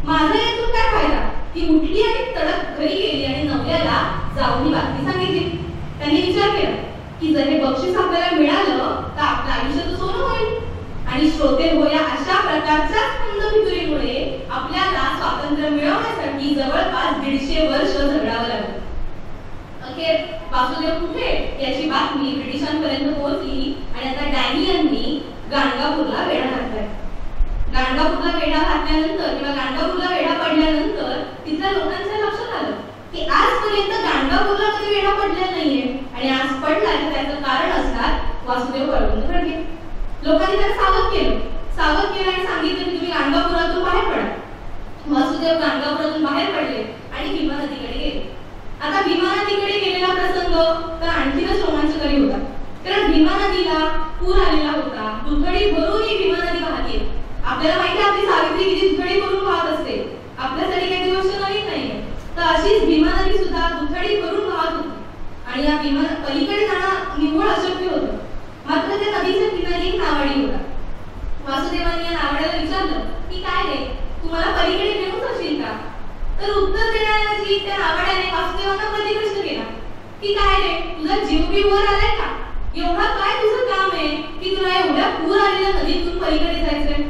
माझा यातून काय फायदा. ती उठली आणि तडक घरी गेली आणि नवऱ्याला जाऊन ही बातमी सांगितली. त्यांनी विचार केला की जर हे बक्षीस आपल्याला मिळालं तर आपलं आयुष्य तर सोनं होईल. आणि श्रोते हो, या अशा प्रकारच्या खंडभितुरीमुळे आपल्याला स्वातंत्र्य मिळवण्यासाठी जवळपास 150 वर्ष झगडावं लागलं. अखेर वासुदेव कुठे याची बातमी ब्रिटिशांपर्यंत पोहोचली आणि आता डॅनियलनी गाणगापूरला वेढा घातलाय. गाणगापूरला वेढा घातल्यानंतर किंवा गाणगापूरला वेढा पडल्यानंतर तिथल्या लोकांच्या लक्षात आलं की आजपर्यंत गाणगापूरला कधी वेढा पडलेला नाहीये आणि आज पडला तर त्याचं कारण असणार वासुदेव बळवंत फडके. लोकांनी त्याला सावध केलं आणि सांगितलं की तुम्ही गाणगापुरातून बाहेर पडा. वासुदेव गाणगापुरातून बाहेर पडले आणि भीमा नदीकडे गेले. आता भीमा नदीकडे गेलेला प्रसंग तर आणखीनच रोमांचकारी होता, कारण भीमा नदीला पूर आलेला होता. दुथडी भरून ही भीमा नदी वाहते. आपल्याला माहिती आहे आपली सावित्री किती दुथडी भरून वाहत असते, आपल्यासाठी काही गोष्ट नवीन नाहीये. तर अशीच भीमा नदी सुद्धा दुथडी भरून वाहत होती आणि या भीमा पलीकडे जाणं निव्वळ अशक्य होतं. मात्र त्या नदीच्या किनारी एक नावाडी होता. वासुदेवांनी या नावाड्याला विचारलं की काय रे, तुम्हाला पलीकडे घेऊन जाशील का? तर उत्तर देण्याऐवजी त्या नावाड्याने वासुदेवांना प्रतिप्रश्न केला की काय रे, तुझा जीव बी वर आलाय का? एवढा काय तुझं काम आहे की तुला एवढ्या पूर आलेल्या नदीतून पलीकडे जायचंय?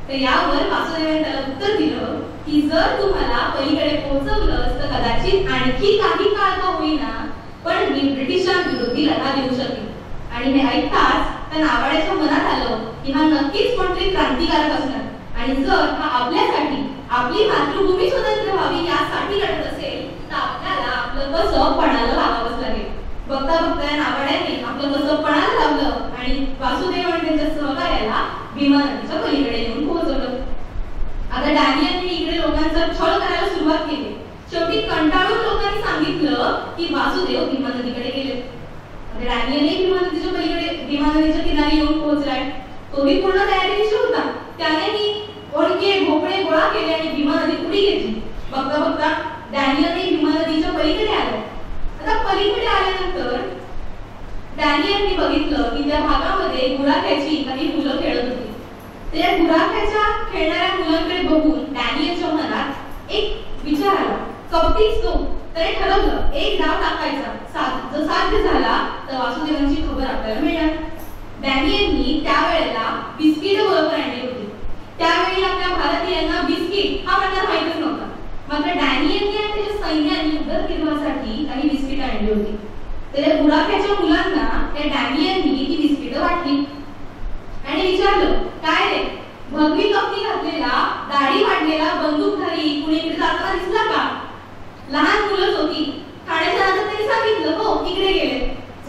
तर यावर वासुदेवांनी त्याला उत्तर दिलं की जर तुम्हाला पलीकडे पोहोचवलं तर कदाचित आणखी काही काळ का होईना पण मी ब्रिटिशांविरोधी लढा देऊ शकेन. आणि हे ऐकताच त्या नावाड्याच्या मनात आलं की हा नक्कीच कोणतरी क्रांतिकारक असणार आणि जर हा आपल्यासाठी आपली मातृभूमी स्वतंत्र व्हावी यासाठी लढत असेल तर आपल्याला आपलं कसं पणाला लावावंच लागेल. बघता बघता या नावाड्याने आपलं कसं पणाला लावलं आणि वासुदेव आणि त्यांच्या सहकार्याला भीमा नदीच्या पलीकडे येऊन पोहोचवलं. आता डॅनियलने इकडे लोकांचा छळ करायला सुरुवात केली. शेवटी कंटाळून लोकांनी सांगितलं की वासुदेव भीमा नदीकडे गेले. डॅनियलने भीमा नदीच्या किनारी येऊन पोहोचलाय. तोही पूर्ण तयारीनिशी होता. त्यानेही ओळखे भोपळे गोळा केले आणि भीमा नदी पुढे घेतली. बघता बघता डॅनियलने भीमा नदीच्या पलीकडे आले. आता पलीकडे आल्यानंतर डॅनियलने बघितलं की त्या भागामध्ये गुराख्याची काही मुलं खेळत होती. त्या गुराख्याच्या खेळणाऱ्या मुलांकडे बघून डॅनियलच्या मनात एक विचार आला. कपटीच तो त्याने ठरवलं एक डाव टाकायचा, जर साध्य झाला तर वासुदेवांची खबर आपल्याला मिळणार. डॅनियलनी त्यावेळेला बिस्किट बरोबर आणली होती. त्यावेळी आपल्या भारतीयांना बिस्किट हा प्रकार माहीतच नव्हता. मात्र डॅनियलनी आणि त्याच्या सैन्याने उदरनिर्वाहासाठी काही बिस्किट आणली होती. त्याच्या बुडाप्याच्या मुलांना त्या डॅनियलनी ती बिस्किट वाटली आणि विचारलं, काय रे, भगवी कपनी घातलेला, दाढी वाढलेला बंदूकधारी कुणी इकडे जाताना दिसला का? लहान मुलंच होती. ठाण्याच्या नंतर त्यांनी सांगितलं, हो इकडे गेले.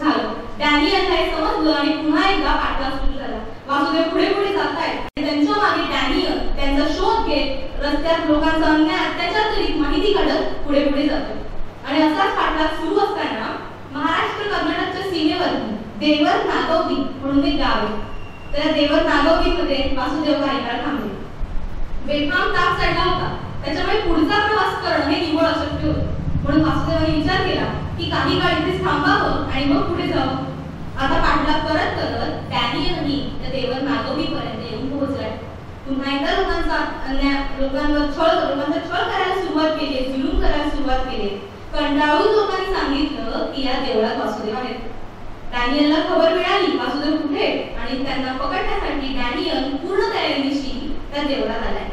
झालं. डॅनियलला हे समजलं आणि पुन्हा एकदा पाठलाग सुरू झाला. वासुदेव पुढे पुढे जातायत. त्यांच्या मागे डॅनियल त्यांचा शोध घेत रस्त्यात लोकांचा अन्याय अत्याचार करीत माहिती काढत पुढे पुढे जातो. आणि असाच पाठलाग सुरू असताना महाराष्ट्र कर्नाटकच्या सीमेवरती देवर नागवली म्हणून एक गाव आहे. त्या देवर नागवलीमध्ये वासुदेव काही काळ थांबले. बेफाम ताप चढला होता, त्याच्यामुळे पुढचा प्रवास करणं हे निव्वळ अशक्य होतं. म्हणून वासुदेवाने विचार केला की काही काळ इथेच थांबावं आणि मग पुढे जावं. आता पाठलाग करत करत डॅनियलनी त्या देवर नागवलीपर्यंत येऊन पोहोचलाय. पुन्हा एकदा लोकांवर छळ करायला सुरुवात केली, जुलूम करायला सुरुवात केली. कंटाळून लोकांनी सांगितलं की या देवळात वासुदेव आहेत. डॅनियलला खबर मिळाली वासुदेव कुठे आणि त्यांना पकडण्यासाठी डॅनियल पूर्ण तयारीनिशी त्या देवळात आलाय.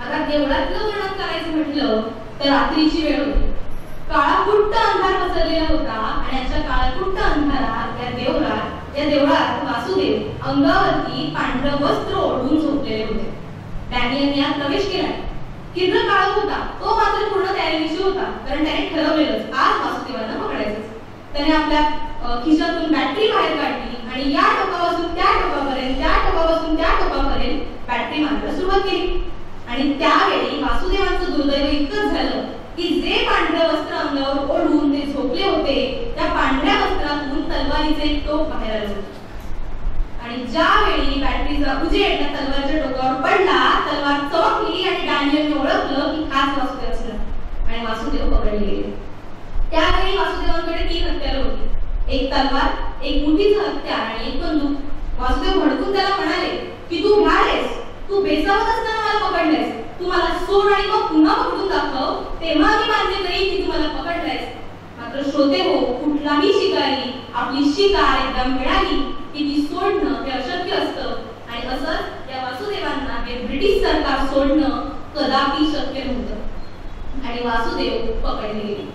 आता देवळातलं वर्णन करायचं म्हटलं तर रात्रीची वेळ होती. काळाकुट्ट अंधार पसरलेला होता आणि अशा काळाकुट्ट अंधारात या देवळात वासुदेव अंगावरती पांढरं वस्त्र ओढून झोपलेले होते. डॅनियलने आत प्रवेश केलाय. किरण काळ होता, तो मात्र पूर्ण तयारीनिशी होता, कारण त्याने ठरवलेलंच आज वासुदेवांना पकडायचं. त्याने आपल्या खिशातून बॅटरी बाहेर काढली आणि या टोकापासून त्या टोकापर्यंत, त्या टोकापासून त्या टोकापर्यंत बॅटरी मारायला सुरुवात केली. आणि त्यावेळी वासुदेवांचं दुर्दैव इतकंच झालं की जे पांढऱ्या वस्त्र अंगावर ओढून ते झोपले होते त्या पांढऱ्या वस्त्रातून तलवारीचे एक टोक बाहेर आलं होतं. आणि ज्यावेळी बॅटरीचा उजेड त्या तलवारच्या टोकावर पडला, तलवार चमकली आणि डॅनियलने ओळखलं की हाच वासुदेव असला आणि वासुदेव पकडले गेले. त्यावेळी वासुदेवांकडे 3 हत्यारं होती, एक तलवार, एक मुठीचं हत्यार आणि एक बंदूक. वासुदेव भडकून त्याला म्हणाले की तू भ्यालेस, तू बेसावत असताना मला पकडलेस, तू मला सोड आणि मग पुन्हा पकडून दाखव, तेव्हा मी मान्य करेन की तू मला पकडलेस. मात्र श्रोते हो, कुठलाही शिकारी आपली शिकार एकदा मिळाली की ती सोडणं हे अशक्य असतं. आणि असंच या वासुदेवांना हे ब्रिटिश सरकार सोडणं कदापि शक्य नव्हतं आणि वासुदेव पकडले गेले.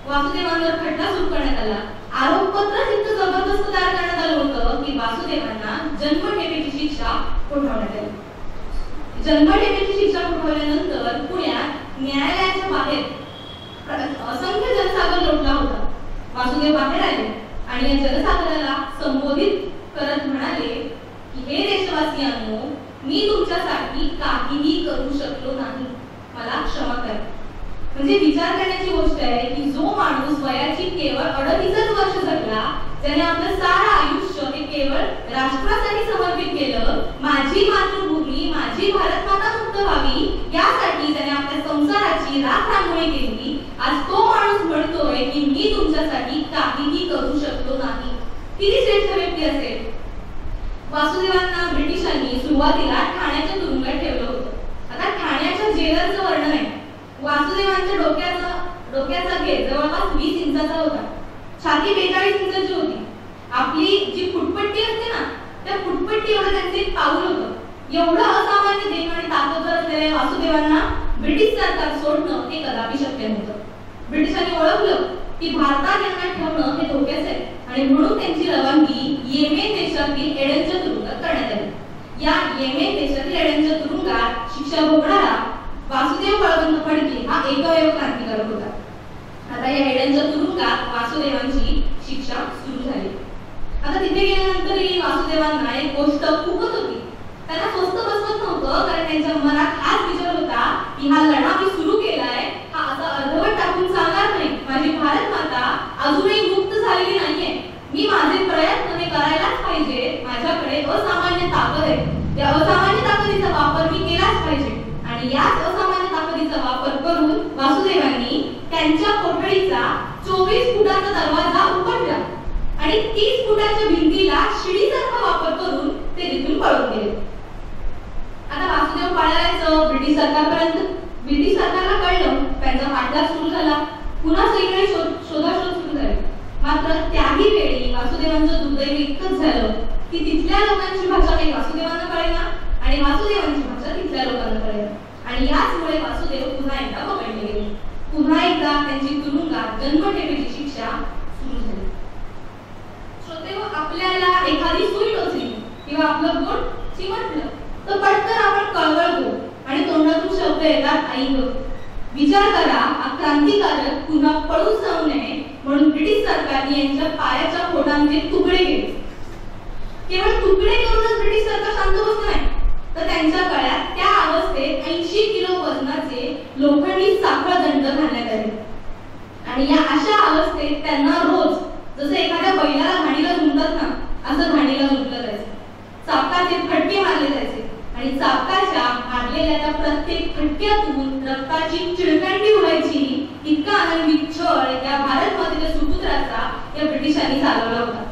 वासुदेवांवर खटला सुरू करण्यात आला. आरोपपत्र इतकं जबरदस्त तयार करण्यात आलं होतं की वासुदेवांना जन्मठेपेची शिक्षा ठोठावण्यात आली. जन्मठेपेची शिक्षा ठोठावल्यानंतर पुण्यात न्यायालयाच्या बाहेर असंख्य जनसागर लोटला होता. वासुदेव बाहेर आले आणि या जनसागराला संबोधित करत म्हणाले की हे देशवासियांनो, मी तुमच्यासाठी काहीही करू शकलो नाही, मला क्षमा करा. म्हणजे विचार करण्याची गोष्ट आहे की जो माणूस वयाची केवळ 38 वर्ष जगला, ज्याने आपलं सारं आयुष्य हे केवळ राष्ट्रासाठी समर्पित केलं, माझी मातृभूमी, माझी भारत माता मुक्त व्हावी यासाठी त्याने आपल्या संसाराची राखरांगोळी केली, आज तो माणूस म्हणतोय की मी तुमच्यासाठी काहीही करू शकलो नाही. किती श्रेष्ठ व्यक्ती असेल. वासुदेवांना ब्रिटिशांनी सुरुवातीला ठाण्याच्या तुरुंगात ठेवलं होतं. आता ठाण्याच्या जेलरचं वर्णन आहे. वासुदेवांच्या डोक्याचा घेर जवळपास 20 इंचाचा होता. छाती 42 इंचाची होती. आपली जी फुटपट्टी असते ना, त्या फुटपट्टी एवढं त्यांचे पाऊल होतं. एवढं असामान्य देह आणि ताकदवर असलेल्या वासुदेवांना ब्रिटिश सरकार सोडणं हे कदापि शक्य नव्हतं. ब्रिटिशांनी ओळखलं की भारतात यांना ठेवणं हे धोक्याचं आहे आणि म्हणून त्यांची रवानगी येमेन देशातील एडनच्या तुरुंगात करण्यात आली. या येमेन देशातील एडनच्या तुरुंगात शिक्षा भोगणारा वासुदेव बळवंत फडके हा एकमेव क्रांतिकारक होता. आता या एडनच्या तुरुंगात वासुदेवांची शिक्षा सुरू झाली. आता तिथे गेल्यानंतरही वासुदेवांना एक गोष्ट खूपच होती. त्यांना स्वस्त बसवत नव्हतं, कारण त्यांच्या मनात हाच विचार होता की हा लढा मी सुरू केलाय, हा असा अर्धवट टाकून चालणार नाही. माझी भारत माता अजूनही मुक्त झालेली नाहीये. मी माझे प्रयत्न हे करायलाच पाहिजे. माझ्याकडे असामान्य ताकद आहे. त्या असामान्य ताकदीचा वापर मी केलाच पाहिजे. आणि याच असामान्य ताकदीचा वापर करून वासुदेवांनी त्यांच्या कोठडीचा 24 फुटाचा दरवाजा उघडला आणि 30 फुटाच्या भिंतीला शिडीसारखा वापर करून ते तिथून पळून गेले. आता वासुदेव पळायचं ब्रिटिश सरकारपर्यंत. ब्रिटिश सरकारला कळलं, त्यांचा पाठलाग सुरू झाला. पुन्हा एकदा त्यांची तुरुंगात जन्मठेपेची शिक्षा सुरू झाली. श्रोतेहो, आपल्याला एखादी सुई टोचली किंवा आपलं बोट चिमटलं तर पटकन आपण कळवळतो आणि तोंडातून शब्द येतात आई ग. विचार करा, क्रांतिकारक पुन्हा पळून जाऊ नये म्हणून ब्रिटिश सरकारने यांच्या पायाच्या बोटांचे तुकडे केले. केवळ तुकडे करूनच ब्रिटिश सरकार शांत बसत नाही, तर त्यांच्या गळ्यात त्या अवस्थेत 80 किलो वजनाचे लोखंडी साखळ दंड घालण्यात आले. आणि या अशा अवस्थेत त्यांना रोज जसं एखाद्या बैलाला घाणीला झुंजतात ना, असं घाणीला झुंजलं जायचं. चाबकाचे फटके मारले जायचे आणि चाबकाच्या मारलेल्या त्या प्रत्येक फटक्यातून रक्ताची चिळकांडी उडायची. इतका आनंदित छळ या भारत मातेच्या सुपुत्राचा या ब्रिटिशांनी चालवला होता.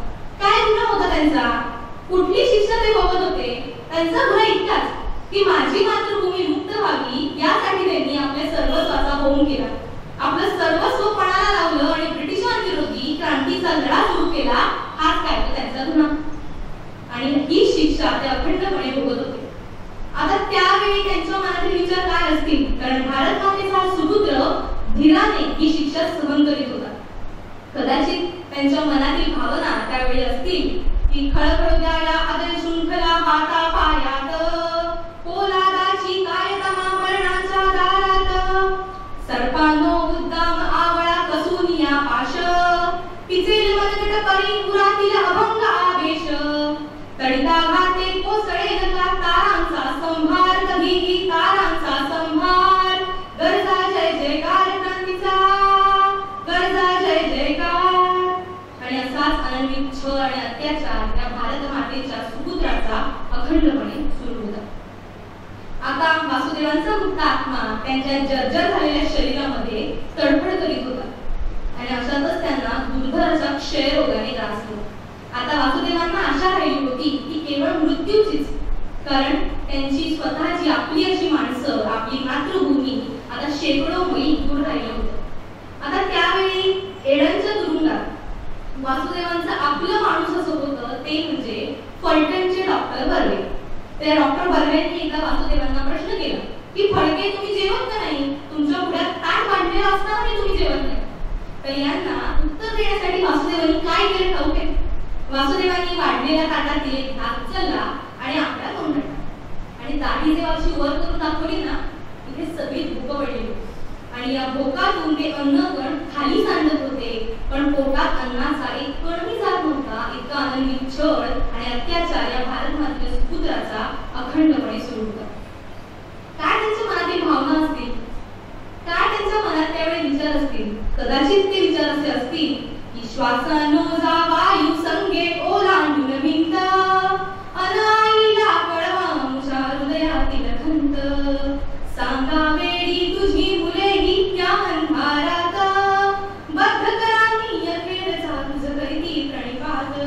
काय गुन्हा होता त्यांचा? कुठली शिक्षा ते भोगत होते? त्यांचा गुन्हा इतकाच की माझी मातृभूमी मुक्त व्हावी यासाठी त्यांनी आपल्या सर्वस्वाचा होम केला. आपलं सर्वस्व पणाला लावलं आणि ब्रिटिशांविरोधी क्रांतीचा लढा सुरू केला. हाच काय तो त्यांचा गुन्हा आणि ही शिक्षा ते अखंडपणे भोगत होते. आता त्यावेळी त्यांच्या मनातील विचार काय असतील? कारण भारत मातेचा हा सुपुत्र धीराने ही शिक्षा सहन करीत होता. कदाचित त्यांच्या मनातील भावना त्यावेळी असतील की खळखळत्या या आदर शृंखला हाता पायात, पोलादाची कायतमा मरणाच्या दारात, सर्पांनो उद्दाम आवळा कसून या पाश, पिचेल मनगट परी पुरातील अभंग आवेश, तडिता घाते कोसळे नका तारांचा संभार, कधीही तारांचा संभार, गरजा जय जयकार क्रांतीचा, गरजा जय जयकार. आणि असाच आनंदित छळ आणि अत्याचार या भारत मातेच्या सुपुत्राचा अखंडपणे सुरू होता. आता वासुदेवांचा मुक्त आत्मा त्यांच्या जर्जर झालेल्या शरीरामध्ये तडफड करीत होता आणि अशातच त्यांना दुर्धर अशा क्षयरोगाने ग्रासलो. आता वासुदेवांना आशा राहिली होती की केवळ मृत्यूचीच, कारण त्यांची स्वतःची आपली अशी माणसं, आपली मातृभूमी आता शेकडो मैल दूर राहिलं होतं. आता त्यावेळी एडनच्या तुरुंगात वासुदेवांचं आपलं माणूस असं होतं ते म्हणजे फलटणचे डॉक्टर बर्वे. त्या डॉक्टर बर्वेंनी एकदा वासुदेवांना प्रश्न केला की फडके तुम्ही जेवत का नाही? तुमच्या पुढ्यात ताट मांडलेलं असताना तुम्ही जेवत नाही. तर यांना उत्तर देण्यासाठी वासुदेवांनी काय केलं ठाऊक आहे? वासुदेवांनी वाढलेल्या ताटातील एक भाग चलला आणि आपल्या तोंडात आणि दाढी जेव्हा अशी वर करून दाखवली ना, इथे सगळी भूक पडली आणि या भोकातून ते अन्नकण खाली सांडत होते, पण पोटात अन्नाचा एक कणही जात नव्हता. इतका आनंदित छळ आणि अत्याचार या भारत मातेच्या सुपुत्राचा अखंडपणे सुरू होता. काय त्यांच्या मनातील भावना असतील? काय त्यांच्या मनात त्यावेळी विचार असतील? कदाचित ते विचार असे असतील की श्वासानो जा वायू संगे ओलांडून भिंत, अनाईला कळवा मुझ्या हृदयातील खंत, सांगा वेडी तुझी मुले ही त्या अंधारात, बद्ध करांनी अखेरचा तुझ करीती प्रणिपात,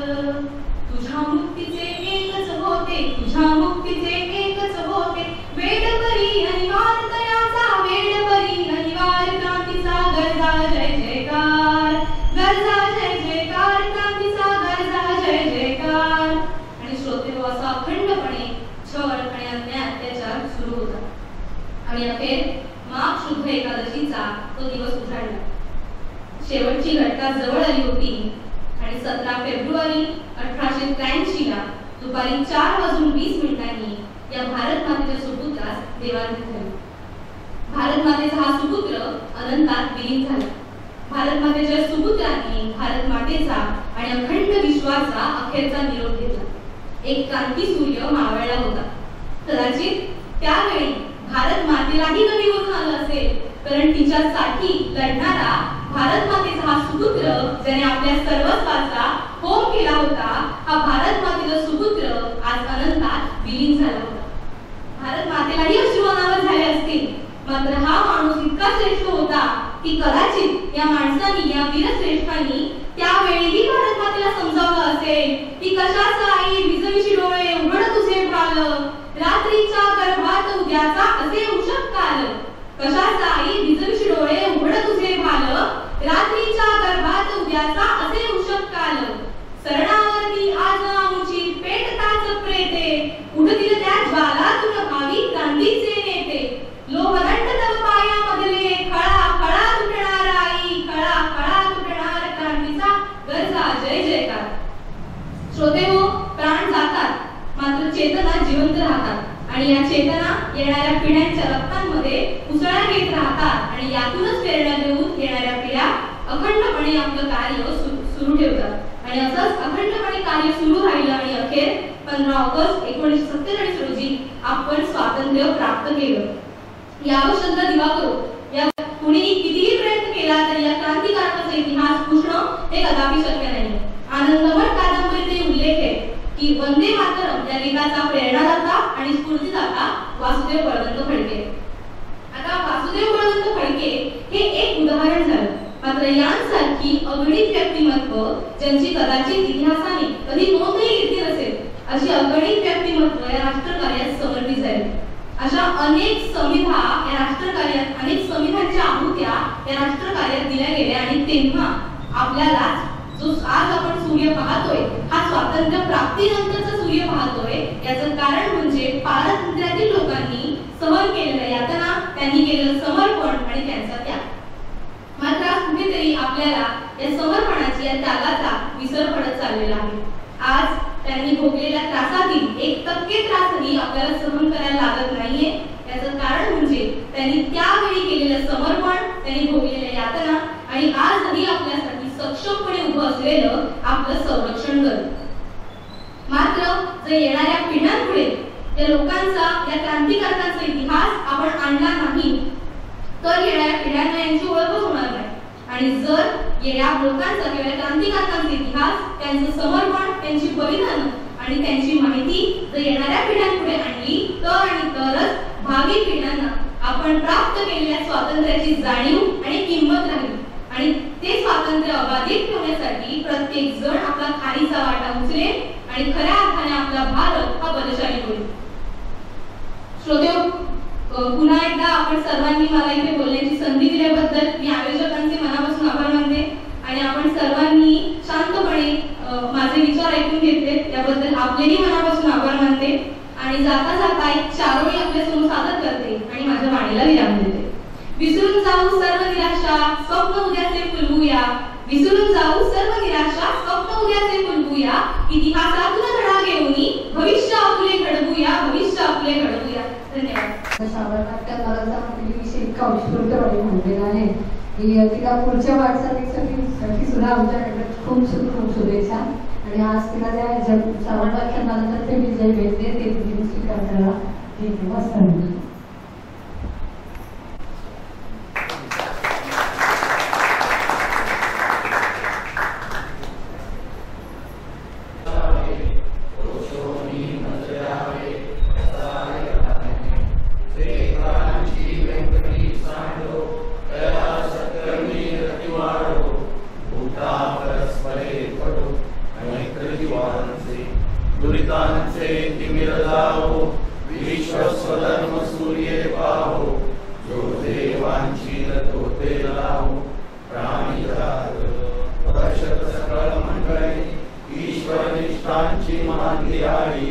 तुझ्या मुक्तीचे एकच होते, तुझ्या मुक्तीचे एकच होते, वेडपरी अनिवार्य तयाचा, वेडपरी अनिवार्य क्रांतीचा, गरजा जय जयकार, गरजा जय जयकार क्रांतीचा, गरजा जय जयकार. आणि श्रोतेहो, असा अखंडपणे छळ आणि अन्याय अत्याचार सुरू होता आणि अखेर माघ शुद्ध एकादशीचा तो दिवस उजाडला. शेवटची घटना जवळ आली होती आणि 17 फेब्रुवारी 1883 ला दुपारी 4:20 या भारत मातेच्या सुपुत्रास देवार्पण झाले. भारत मातेचा हा सुपुत्र अनंतात विलीन झाला. भारत मातेच्या सुपुत्रांनी भारत मातेचा आणि अखंड विश्वाचा अखेरचा निरोप घेतला. एक क्रांती सूर्य मावळला होता. कदाचित त्यावेळी भारत मातेलाही कमी करून आलं असेल, कारण तिच्यासाठी लढणारा भारत मातेचा हा सुपुत्र, ज्याने आपल्या सर्वस्वाचा होम केला होता, हा भारत मातेचा सुपुत्र आज अनंतात विलीन झाला होता. भारत मातेलाही अश्रू अनावर झाले असतील, मात्र हा माणूस इतका श्रेष्ठ होता की कदाचित या माणसाने, या वीरश्रेष्ठांनी त्यावेळीही भारत मातेला समजावलं असेल की कशाचा आई विजविशी डोळे उघड तुझे भाल, रात्रीच्या गर्भात उद्याचा असे उषक काल, कशाचा आई विजविशी डोळे उघड तुझे भाल, रात्रीच्या गर्भात उद्याचा असे उषक काल, सरणावरती आज आमुची पेटताच प्रेते, उठतील त्या ज्वालातून भावी क्रांतीचे नेते, लोहदंड तव पायामधले खळा खळा आणि या चेतना येणाऱ्या पिढ्यांच्या रक्तांमध्ये उसळा घेत राहतात आणि यातूनच प्रेरणा देऊन येणाऱ्या पिढ्या अखंडपणे आपलं कार्य सुरू ठेवतात आणि असंच अखंडपणे कार्य सुरू राहिलं आणि अखेर 15 ऑगस्ट 1947 रोजी आपण स्वातंत्र्य प्राप्त केलं. यावर शब्द दिवा करू. या कुणीही कितीही प्रयत्न केला तरी या क्रांतिकारकाचा इतिहास पुसणं हे कदापि शक्य नाही. आनंदमठ कादंबरीचे उल्लेख आहे की वंदे मातरम या गीताचा प्रेरणादाता आणि स्फूर्तिदाता वासुदेव बळवंत फडके. आता वासुदेव बळवंत फडके हे एक उदाहरण झालं. मात्र यांसारखी अगणित व्यक्तिमत्व ज्यांची कदाचित इतिहासाने कधी नोंदही घेतली नसेल अशी अगणित व्यक्तिमत्व या राष्ट्रकार्यात समर्पित झाली. अशा अनेक समिधा या राष्ट्रकार्यात अनेक समिधांच्या आहुत्या या राष्ट्रकार्यात दिल्या गेल्या आणि तेव्हा आपल्याला जो आज आपण सूर्य पाहतोय हा स्वातंत्र्य प्राप्तीनंतरचा सूर्य पाहतोय. याचं कारण म्हणजे पारतंत्र्यातील लोकांनी सहन केलेल्या यातना, त्यांनी केलेलं समर्पण आणि त्यांचा त्याग. मात्र आज कुठेतरी आपल्याला या समर्पणाची या त्यागाचा विसर पडत चाललेला आहे. आज त्यांनी भोगलेल्या त्रासातील 1% त्रासही आपल्याला सहन करायला लागत नाहीये. याचं कारण म्हणजे त्यांनी त्यावेळी केलेलं समर्पण, त्यांनी भोगलेल्या यातना आणि आजही आपल्यासाठी सक्षमपणे उभं असलेलं आपलं संरक्षण करतं. मात्र जर येणाऱ्या पिढ्यांपुढे या लोकांचा, या क्रांतिकारकांचा इतिहास आपण आणला नाही तर येणाऱ्या पिढ्यांना यांची ओळखच होणार नाही. आणि जर या लोकांचा किंवा क्रांतिकारकांचा इतिहास, त्यांचं समर्पण, त्यांची बलिदान आणि त्यांची माहिती जर येणाऱ्या पिढ्यांपुढे आणली तर आणि तरच भावी पिढ्यांना आपण प्राप्त केलेल्या स्वातंत्र्याची जाणीव आणि किंमत राहील. आणि ते स्वातंत्र्य अबाधित ठेवण्यासाठी प्रत्येक जण आपला खारीचा वाटा उचलेल आणि खऱ्या अर्थाने आपला भारत हा बलशाली होईल. श्रोते, पुन्हा एकदा आपण सर्वांनी मला इथे बोलण्याची संधी दिल्याबद्दल मी आयोजकांचे मनापासून आभार मानते आणि आपण सर्वांनी शांतपणे माझे विचार ऐकून घेतले त्याबद्दल आपलेही मनापासून आभार मानते. आणि जाता जाता एक चारोळी आपल्यासमोर सादर करते आणि माझ्या वाणीला विराम देते. विसरून जाऊ सर्व निराशा, स्वप्न उद्याचे फुलवूया. विसरून जाऊ सर्व निराशा, स्वप्न उद्याचे फुलवूया. इतिहासातून धडा घेऊन भविष्य आपले घडवूया, भविष्य आपले घडवूया. धन्यवाद. शावरनाट्यात मला सांगितली विषय इतका उत्स्फूर्तपणे म्हणलेला आहे की तिला पुढच्या वाटचालीसाठी सुद्धा आमच्याकडे खूप शुभेच्छा. आणि आज तिला त्या शावरनाट्यानंतर ते मी जे भेटते ते तिने स्वीकार करायला मस्त. ईश्वर निष्ठांची महान ध्यायी